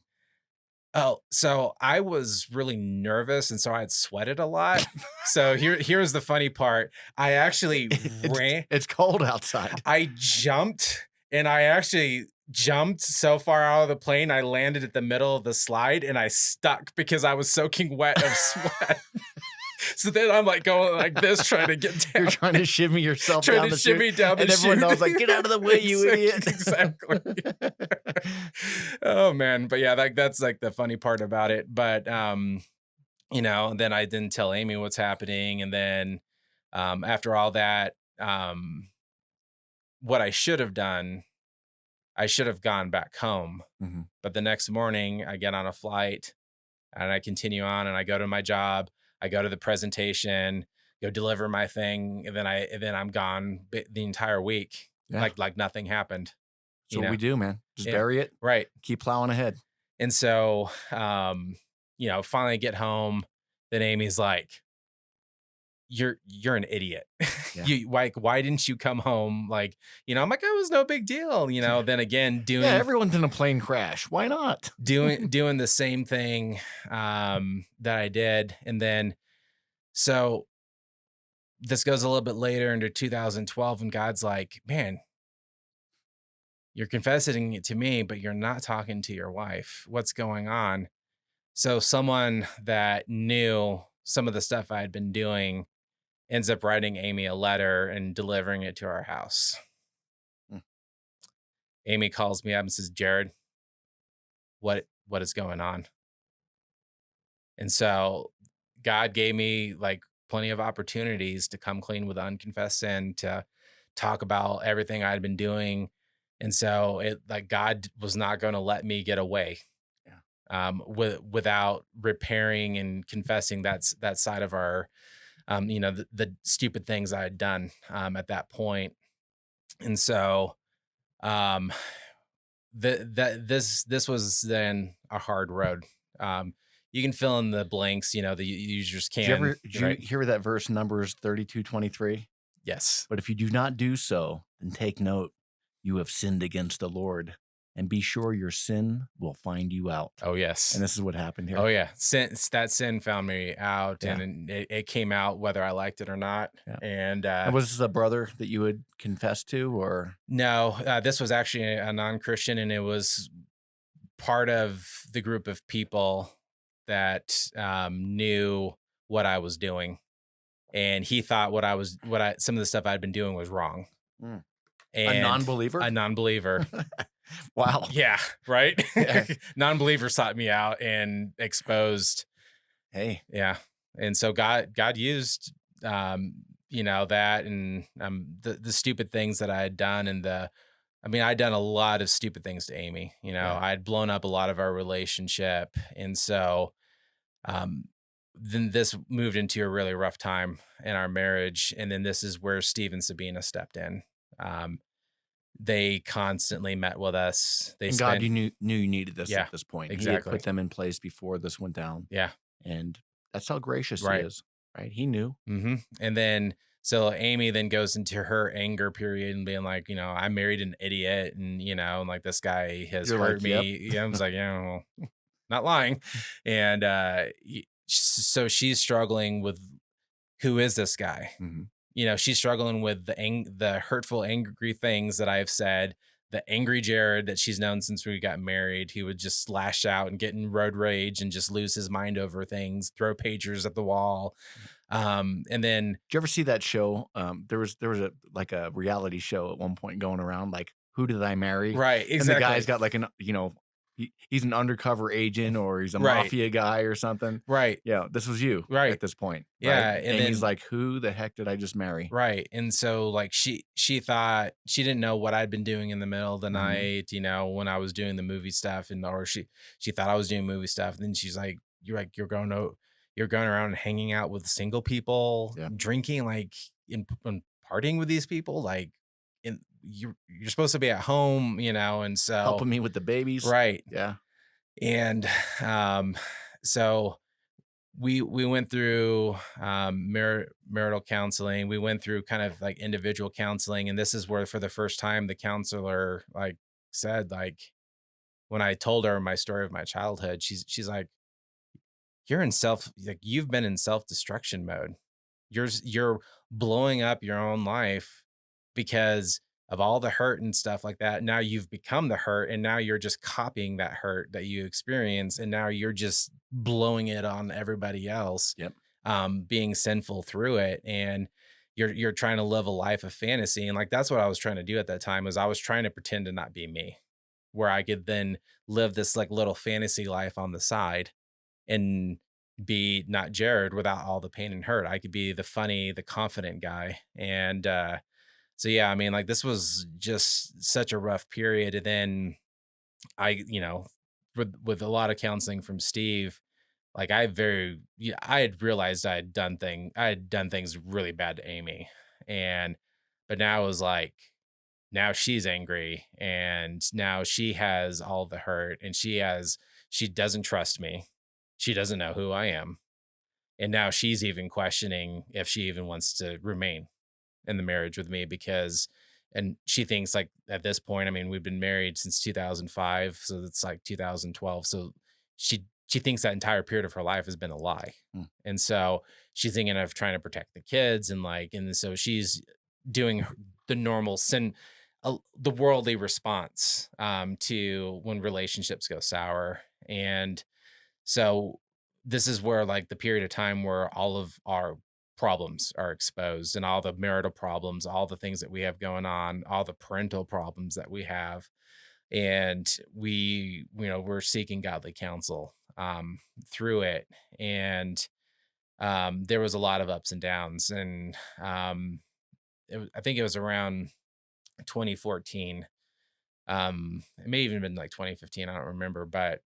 Oh, so I was really nervous, and so I had sweated a lot. So here's the funny part. I actually It's ran it's cold outside. I jumped, and I actually jumped so far out of the plane, I landed at the middle of the slide, and I stuck because I was soaking wet of sweat. So then I'm, like, going like this, trying to get You're down, trying to shimmy yourself trying down to the chute, shimmy down the and everyone chute. knows, like, "Get out of the way, you idiot." Exactly. Oh, man, but yeah, that's, like, the funny part about it, but, then I didn't tell Amy what's happening, and then, after all that, what I should have done, I should have gone back home, Mhm. but the next morning, I get on a flight, and I continue on, and I go to my job, I go to the presentation, go deliver my thing, and then I'm gone the entire week, Yeah. like nothing happened, That's you what we know? do, man. Just Yeah, bury it, right. keep plowing ahead. And so, finally get home, then Amy's like, "You're an idiot. Yeah. You why didn't you come home?" Like, I'm like, "It was no big deal," Then again, Yeah, everyone's in a plane crash. Why not? doing the same thing that I did, and then so this goes a little bit later into 2012, and God's like, "Man, you're confessing it to me, but you're not talking to your wife. What's going on?" So someone that knew some of the stuff I had been doing ends up writing Amy a letter and delivering it to our house. Mm. Amy calls me up and says, "Jarrod, what is going on?" And so God gave me like plenty of opportunities to come clean with unconfessed sin, to talk about everything I'd been doing. And so it like God was not going to let me get away Yeah. without repairing and confessing that side of our the stupid things I had done at that point. And so um this was then a hard road. You can fill in the blanks, the users can, Did you right? hear that verse Numbers 32:23? Yes. But if you do not do so, then take note, you have sinned against the Lord, and be sure your sin will find you out. Oh yes. And this is what happened Oh here. yeah. Sin found me out, Yeah. and it came out whether I liked it or not. Yeah. And And was this a brother that you had confessed to, or? no, this was actually a non-Christian, and it was part of the group of people that knew what I was doing, and he thought some of the stuff I'd been doing was wrong, Mm. A and non-believer? a non-believer. Wow. Yeah, right. Yeah. Non-believer sought me out and exposed. Hey. Yeah, and so God used that, and the stupid things that I had done, and I'd done a lot of stupid things to Amy. Yeah. I'd blown up a lot of our relationship. And so um, then this moved into a really rough time in our marriage. And then this is where Steve and Sabina stepped in. Um, they constantly met with us. They And God, spent, you knew you needed this yeah, at this point. He had exactly. put them in place before this went down. Yeah, And that's how gracious he right. is, right? He knew. And then, so Amy then goes into her anger period and being like, I married an idiot, and, and like this guy has You're hurt like, "Yep." me. Yeah, I was like, yeah, well, not lying. And so she's struggling with, who is this guy? Mhm. She's struggling with the hurtful, angry things that I've said. The angry Jarrod that she's known since we got married, he would just lash out and get in road rage and just lose his mind over things, throw pagers at the wall. And then, Did you ever see that show? There was a reality show at one point going around, like, "Who Did I Marry?" right, And the exactly. guy's got like he's an undercover agent, or he's a Right, mafia guy or something. right, Yeah, this was you right. at this point, right? Yeah. And Amy's then, like, "Who the heck did I just marry?" right. And so like she thought, she didn't know what I'd been doing in the middle of the Mhm. night, when I was doing the movie stuff, and or she thought I was doing movie stuff. And then she's like, you're going around and hanging out with single people, Yeah. drinking, like and partying with these people, like you're supposed to be at home, and so Helping me with the babies. right. Yeah. And um so we went through marital counseling. We went through kind of like individual counseling, and this is where for the first time the counselor like said, like, when I told her my story of my childhood, she's like, "You're in self like you've been in self-destruction mode. You're blowing up your own life because of all the hurt and stuff like that. Now you've become the hurt, and now you're just copying that hurt that you experience, and now you're just blowing it on everybody else, Yep. being sinful through it, and you're trying to live a life of fantasy." And like that's what I was trying to do at that time, was I was trying to pretend to not be me, where I could then live this like little fantasy life on the side and be not Jared without all the pain and hurt. I could be the funny, the confident guy. And so yeah, I mean, like this was just such a rough period. And then with a lot of counseling from Steve, like I had realized I had done things really bad to Amy. And but now it was like now she's angry and now she has all the hurt and she doesn't trust me. She doesn't know who I am. And now she's even questioning if she even wants to remain in the marriage with me because and she thinks like at this point, I mean, we've been married since 2005, so it's like 2012. So she thinks that entire period of her life has been a lie. Mm. And so she's thinking of trying to protect the kids and so she's doing the normal sin the worldly response to when relationships go sour. And so this is where like the period of time where all of our problems are exposed and all the marital problems, all the things that we have going on, all the parental problems that we have. And we're seeking godly counsel through it. And there was a lot of ups and downs. And I think it was around 2014. It may even been like 2015. I don't remember, but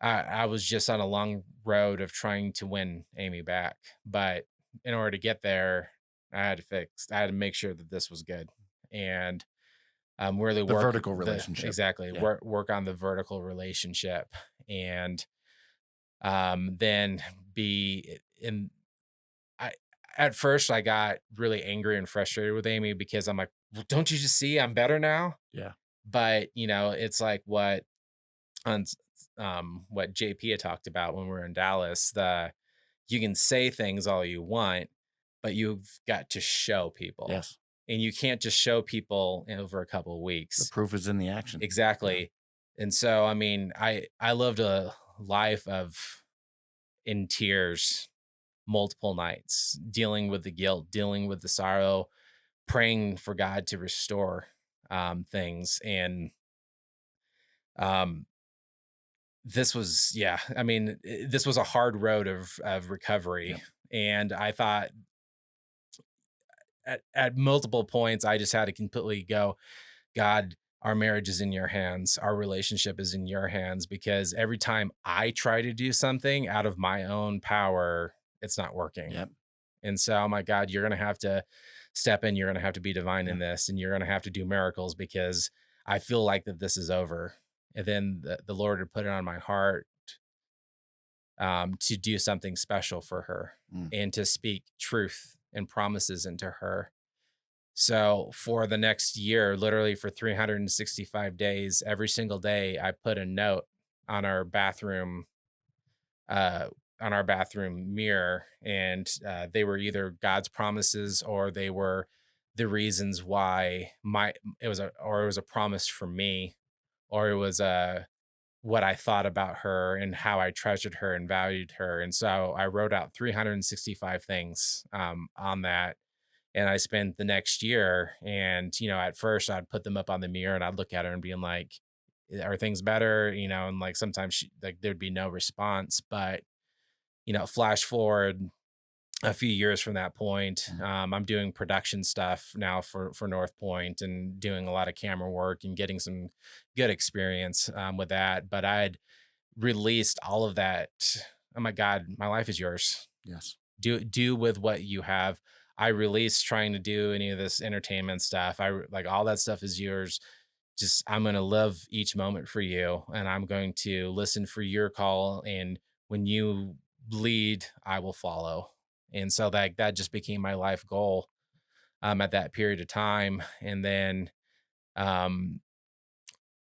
I was just on a long road of trying to win Amy back, but in order to get there, I had to make sure that this was good, and really The work vertical the relationship. exactly Yeah. work on the vertical relationship, and then be in. I At first I got really angry and frustrated with Amy because I'm like, well, don't you just see I'm better now? Yeah. But it's like on what JP had talked about when we were in Dallas, you can say things all you want, but you've got to show people. Yes. And you can't just show people over a couple of The weeks. proof is in the action. Yeah. Exactly. And so I mean, I lived a life of in tears multiple nights, dealing with the guilt, dealing with the sorrow, praying for God to restore things. And um this was yeah, I mean, this was a hard road of recovery, Yep. and I thought at multiple points, I just had to completely go, "God, our marriage is in your hands. Our relationship is in your hands," because every time I try to do something out of my own power, it's not working. Yep. And so, oh my God, you're gonna have to step in, you're gonna have to be divine Yeah. in this, and you're gonna have to do miracles because I feel like that this is over. And then the Lord had put it on my heart to do something special for her Mm. and to speak truth and promises into her. So for the next year, literally for 365 days, every single day, I put a note on our bathroom, uh, mirror, and they were either God's promises or they were the reasons why it was a promise for me, or it was a what I thought about her and how I treasured her and valued her. And so I wrote out 365 things on that. And I spent the next year, and at first I'd put them up on the mirror and I'd look at her and being like, "Are things better?" And like sometimes like there'd be no response. But flash forward a few years from that point, Mm. I'm doing production stuff now for North Point and doing a lot of camera work and getting some good experience with that. But I'd released all of that. Oh my God, my life is yours. Yes. Do with what you have. I released trying to do any of this entertainment stuff. Like all that stuff is yours. Just I'm going to live each moment for you, and I'm going to listen for your call, and when you lead, I will follow. And so that just became my life goal at that period of time. And then um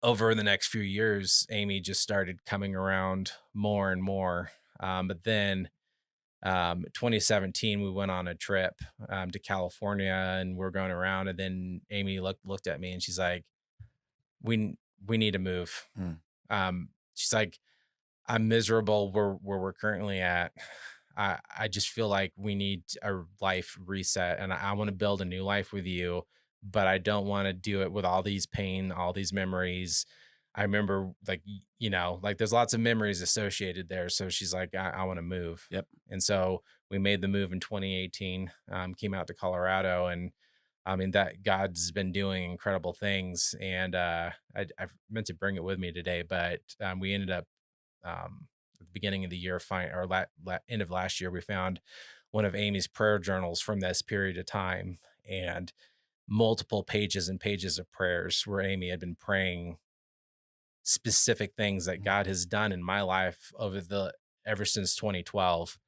over the next few years, Amy just started coming around more and more. But then 2017, we went on a trip to California, and we're going around. And then Amy looked at me, and she's like, we need to move." Mm. She's like, "I'm miserable where we're currently at. I just feel like we need a life reset, and I want to build a new life with you, but I don't want to do it with all these pain, all these memories." I remember, like, like, there's lots of memories associated there. So she's like, I want to move. Yep. And so we made the move in 2018, came out to Colorado, and I mean, that God's been doing incredible things. And I meant to bring it with me today, but we ended up, at the beginning of the year, end of last year, we found one of Amy's prayer journals from this period of time, and multiple pages and pages of prayers where Amy had been praying specific things that Mm. God has done in my life ever since 2012.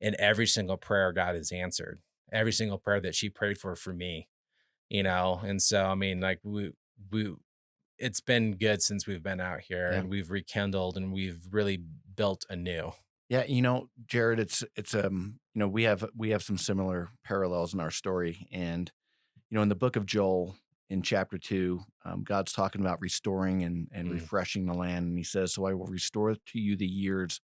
And every single prayer God has answered, every single prayer that she prayed for me, And so, I mean, like, we it's been good since we've been out here, Yeah. and we've rekindled, and we've really built anew. Yeah, Jared, we have some similar parallels in our story, and in the book of Joel, in chapter 2, God's talking about restoring and Mm, refreshing the land, and He says, "So I will restore to you the years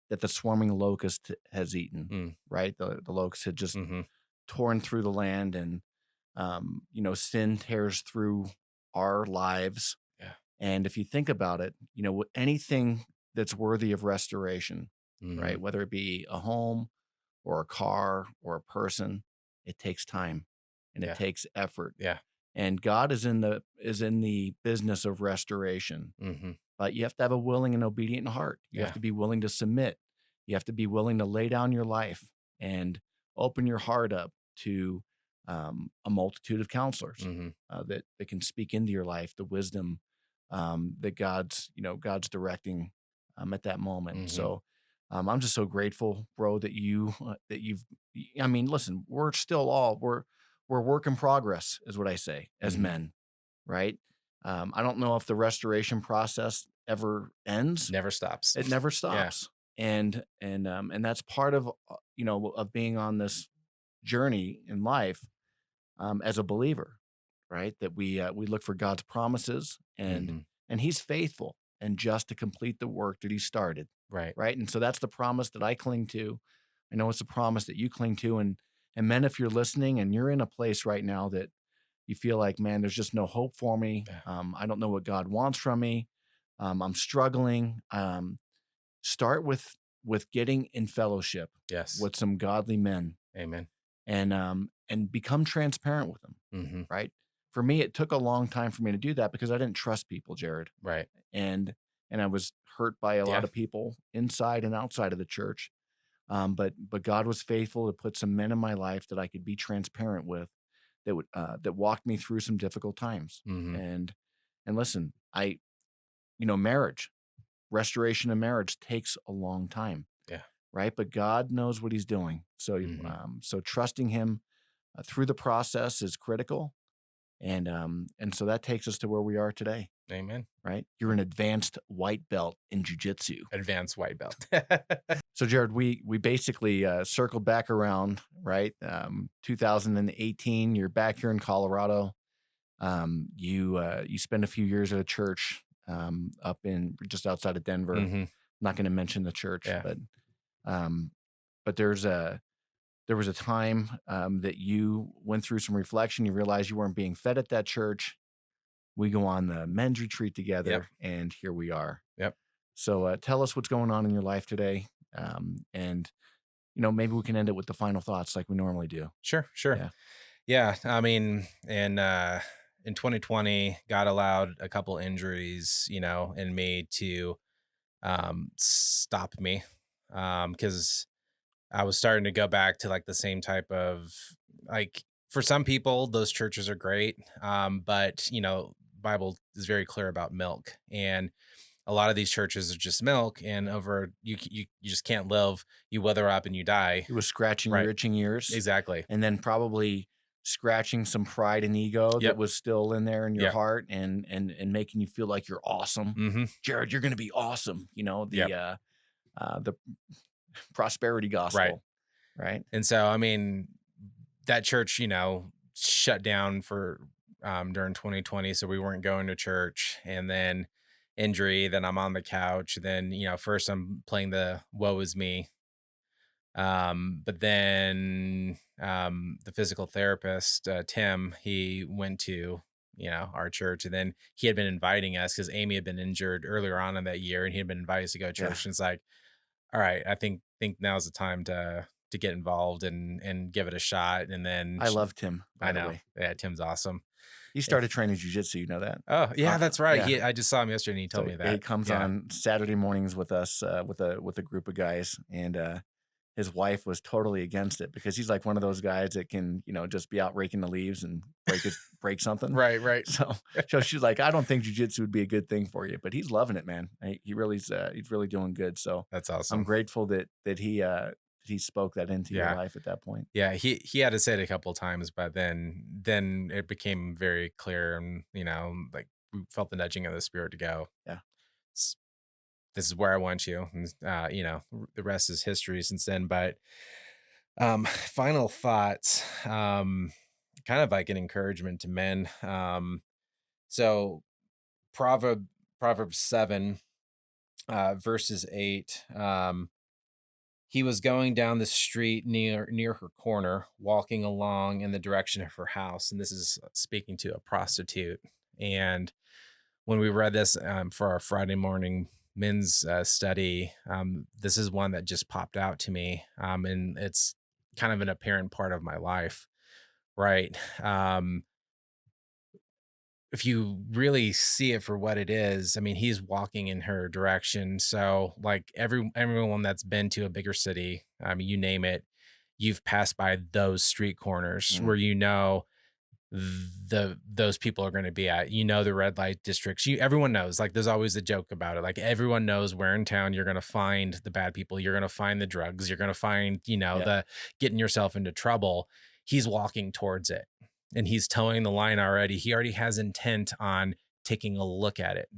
that the swarming locust has eaten." mm, Right, the locust had just mhm. torn through the land, and sin tears through our lives. Yeah. And if you think about it, anything that's worthy of restoration, right, Mhm. whether it be a home or a car or a person, it takes time and it Yeah. takes effort. Yeah. And God is in the business of restoration. Mhm. But you have to have a willing and obedient heart. You have Yeah. to be willing to submit. You have to be willing to lay down your life and open your heart up to a multitude of counselors Mhm. that can speak into your life, the wisdom that God's directing at that moment. Mhm. So I'm just so grateful, bro, that you've. I mean, listen, we're work in progress, is what I say as Mhm. men, right? I don't know if the restoration process ever ends. Never stops. It never Yeah. stops. And that's part of being on this journey in life as a believer, right? That we look for God's promises, and Mhm. and He's faithful and just to complete the work that He started, Right. right? And so that's the promise that I cling to. I know it's a promise that you cling to, and men, if you're listening and you're in a place right now that you feel like, man, there's just no hope for me. Yeah. I don't know what God wants from me. I'm struggling. Start with getting in fellowship Yes. with some godly men, Amen. and become transparent with them. Mhm. Right. For me, it took a long time for me to do that because I didn't trust people, Jared, Right. and I was hurt by a lot Yeah. of people inside and outside of the church. But God was faithful to put some men in my life that I could be transparent with, that walked me through some difficult times. Mhm. And listen, marriage, restoration of marriage takes a long time, Yeah. right? But God knows what He's doing. Mhm. So trusting Him through the process is critical, and so that takes us to where we are today, Amen. right? You're an advanced white belt in jujitsu. Advanced white belt. So, Jared, we basically circled back around, right? 2018, you're back here in Colorado. You spent a few years at a church up in just outside of Denver. Mhm. Not going to mention the church, Yeah. um, but there was a time that you went through some reflection. You realized you weren't being fed at that church. We go on the men's retreat Yep. together, and here we are. Yep. So tell us what's going on in your life today, and maybe we can end it with the final thoughts like we normally do. Sure. Sure. Yeah, Yeah. I mean, in 2020, God allowed a couple injuries, in me to stop me. Because I was starting to go back to, like, the same type of, like, for some people, those churches are great. But Bible is very clear about milk, and a lot of these churches are just milk, and over you just can't live. You wither up and you die. it was scratching your Right. itching ears, Exactly. and then probably scratching some pride and ego that Yep. was still in there in your Yep. heart and making you feel like you're awesome. Mm-hmm. Jarrod, you're gonna be awesome. Yep. The prosperity Right. gospel, right? And so, I mean, that church, shut down for during 2020, so we weren't going to church. And then injury, then I'm on the couch. Then, first I'm playing the woe is me. But then the physical therapist, Tim, he went to, our church. And then he had been inviting us because Amy had been injured earlier on in that year, and he had been invited us to go to Yeah. church. And it's like, all right, I think now's the time to get involved and give it a shot. And then I love Tim, I by the know, way. yeah, Tim's awesome. He Eh, started training jujitsu, you know that? Oh yeah, that's right. Yeah. I just saw him yesterday, and he told So me he that. comes Yeah, on Saturday mornings with us, with a group of guys, and his wife was totally against it because he's like one of those guys that can, just be out raking the leaves and break something. right, right. So she's like, I don't think jujitsu would be a good thing for you, but he's loving it, man. He's really doing good. So That's I'm awesome. grateful that he spoke that into your Yeah, life at that point. yeah. He had to say it a couple of times, but then it became very clear, and like we felt the nudging of the spirit to go. Yeah. "S- This is where I want you, and the rest is history since then. But final thoughts, kind of like an encouragement to men. So Proverbs 7, verses 8. He was going down the street near her corner, walking along in the direction of her house. And this is speaking to a prostitute. And when we read this for our Friday morning men's study, this is one that just popped out to me. And it's kind of an apparent part of my life, right? If you really see it for what it is, I mean, he's walking in her direction. So, like everyone that's been to a bigger city, you name it, you've passed by those street corners Mm, where those people are going to be at. The red light districts. Everyone knows. Like, there's always a joke about it. Like, everyone knows where in town you're going to find the bad people. You're going to find the drugs. You're going to find yeah. the getting yourself into trouble. He's walking towards it, and he's towing the line already. He already has intent on taking a look at it.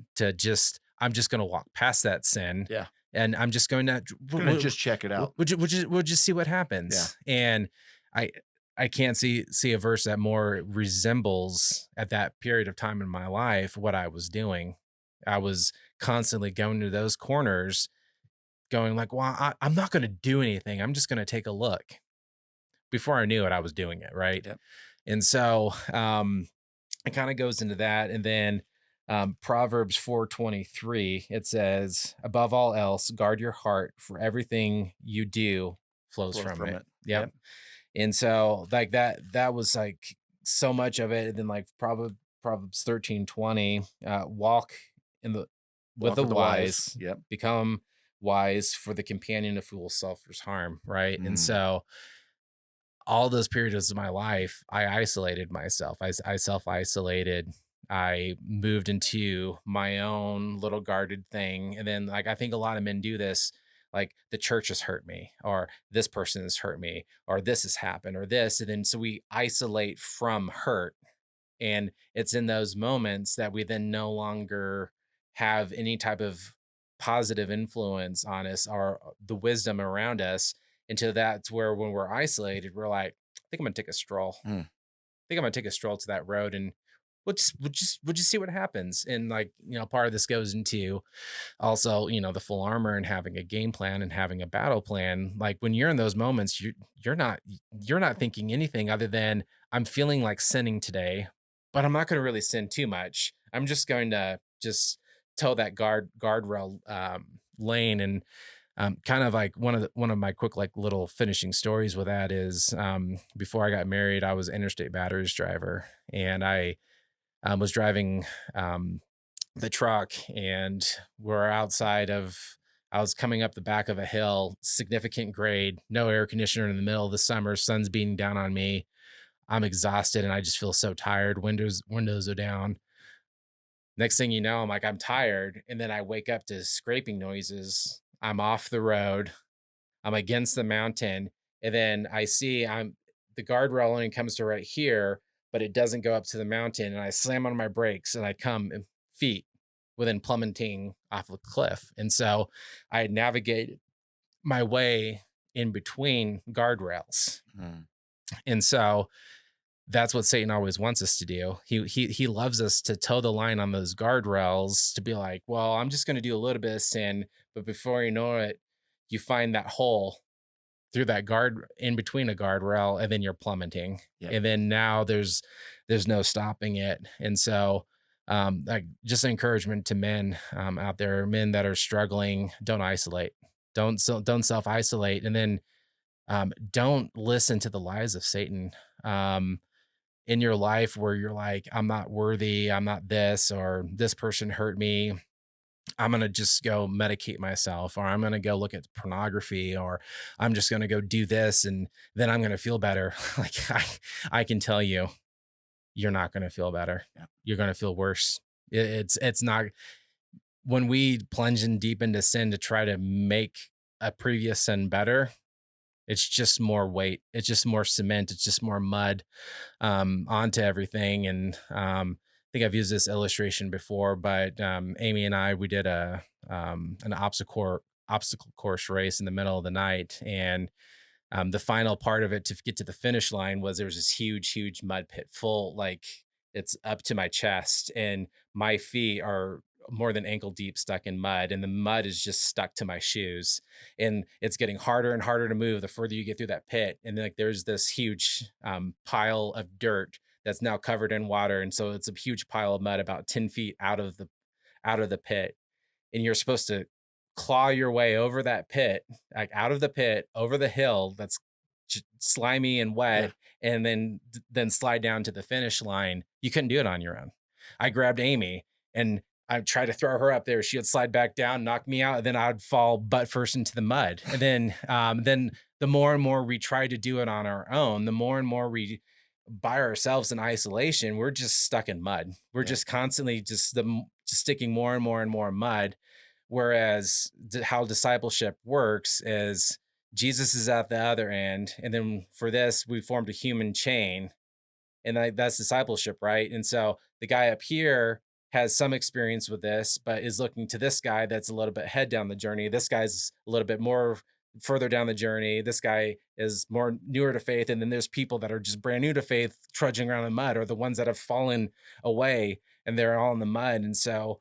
I'm just going to walk past that sin, Yeah. and I'm just going to Gonna just check it out. would you see what Yeah. happens. And I I can't see a verse that more resembles at that period of time in my life what I was doing. I was constantly going to those corners, going like, "Well, I'm not going to do anything. I'm just going to take a look." Before I knew it, I was doing it, right? Yep. And so it kind of goes into that, and then Proverbs 4:23, it says, "Above all else, guard your heart, for everything you do flows Flows from from it." it. Yep. Yep. And so like that was like so much of it. And then like Proverbs 13:20, walk in the with Walk the with the wise. wise, Yep. become wise, for the companion of fools suffers harm, right? And Mm, so all those periods of my life, I isolated myself. I self-isolated. I moved into my own little guarded thing. And then like I think a lot of men do this, like the church has hurt me, or this person has hurt me, or this has happened, or this. And then so we isolate from hurt. And it's in those moments that we then no longer have any type of positive influence on us, or the wisdom around us, until that's where when we're isolated, we're like, I think I'm gonna take a stroll. I mm. think I'm gonna take a stroll to that road, and we'll just see what happens. And like, part of this goes into also, the full armor and having a game plan and having a battle plan. Like when you're in those moments, you're not thinking anything other than, I'm feeling like sinning today, but I'm not going to really sin too much. I'm just going to just toe that guardrail lane. And kind of like one of my quick like little finishing stories with that is, before I got married, I was interstate batteries driver, and I was driving um, the truck, and we're outside of I was coming up the back of a hill, significant grade, no air conditioner in the middle of the summer, sun's beating down on me. I'm exhausted and I just feel so tired. Windows are down. Next thing you know, I'm like, I'm tired. And then I wake up to scraping noises. I'm off the road. I'm against the mountain. And then I see the guardrail only comes to right here, but it doesn't go up to the mountain. And I slam on my brakes and I come feet within plummeting off a cliff. And so I navigated my way in between guardrails. Mm. And so that's what Satan always wants us to do. He loves us to toe the line on those guardrails, to be like, well, I'm just going to do a little bit of sin, but before you know it, you find that hole through that guard in between a guardrail, and then you're plummeting. Yep. And then now there's no stopping it. And so like just encouragement to men out there, men that are struggling, don't isolate. Don't self-isolate. And then don't listen to the lies of Satan. In your life where you're like, I'm not worthy, I'm not this, or this person hurt me, I'm going to just go medicate myself, or I'm going to go look at pornography, or I'm just going to go do this and then I'm going to feel better. Like I can tell you, you're not going to feel better. Yeah. You're going to feel worse. It's not, when we plunge in deep into sin to try to make a previous sin better, it's just more weight. It's just more cement. It's just more mud onto everything. And I think I've used this illustration before, but Amy and I, we did an obstacle course race in the middle of the night. And the final part of it to get to the finish line was there was this huge mud pit full, like it's up to my chest, and my feet are more than ankle deep stuck in mud, and the mud is just stuck to my shoes, and it's getting harder and harder to move the further you get through that pit. And then, like, there's this huge pile of dirt that's now covered in water, and so it's a huge pile of mud about 10 feet out of the pit, and you're supposed to claw your way over that pit, like out of the pit, over the hill that's slimy and wet, and then slide down to the finish line. You couldn't do it on your own. I grabbed Amy and I tried to throw her up there. She would slide back down, knock me out, and then I'd fall butt first into the mud. And then the more and more we try to do it on our own, the more and more we by ourselves in isolation, we're just stuck in mud. We're just constantly just sticking more and more and more mud. Whereas how discipleship works is Jesus is at the other end, and then for this we formed a human chain, and that's discipleship, right? And so the guy up here has some experience with this, but is looking to this guy that's a little bit head down the journey. This guy's a little bit more further down the journey. This guy is more newer to faith. And then there's people that are just brand new to faith trudging around in mud, or the ones that have fallen away and they're all in the mud. And so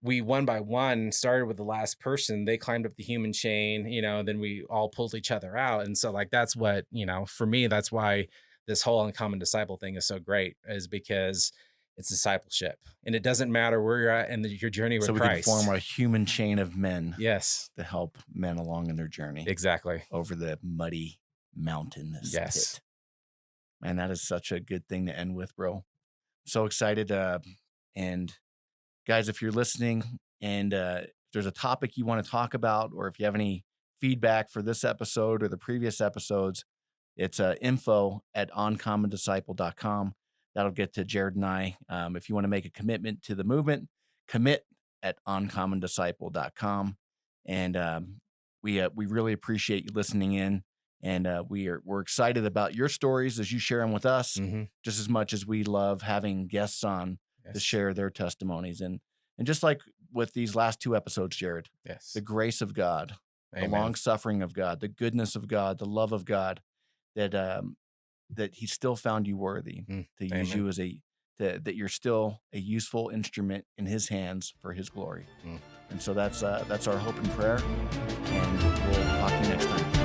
we one by one started with the last person. They climbed up the human chain, then we all pulled each other out. And so like, that's what, for me, that's why this whole uncommon disciple thing is so great, is because it's discipleship, and it doesn't matter where you're at in your journey with so we Christ. can form a human chain of men. Yes, to help men along in their journey. Exactly. Over the muddy mountainous Yes. pit. Man, that is such a good thing to end with, bro. So excited. And guys, if you're listening and if there's a topic you want to talk about, or if you have any feedback for this episode or the previous episodes, it's info@oncommondisciple.com. That'll get to Jarrod and I. If you want to make a commitment to the movement, commit@oncommondisciple.com. And we really appreciate you listening in. And we're excited about your stories as you share them with us, just as much as we love having guests on to share their testimonies. And just like with these last two episodes, Jarrod, the grace of God, Amen. The long suffering of God, the goodness of God, the love of God, that He still found you worthy to use you as that you're still a useful instrument in His hands for His glory. And so that's our hope and prayer. And we'll talk to you next time.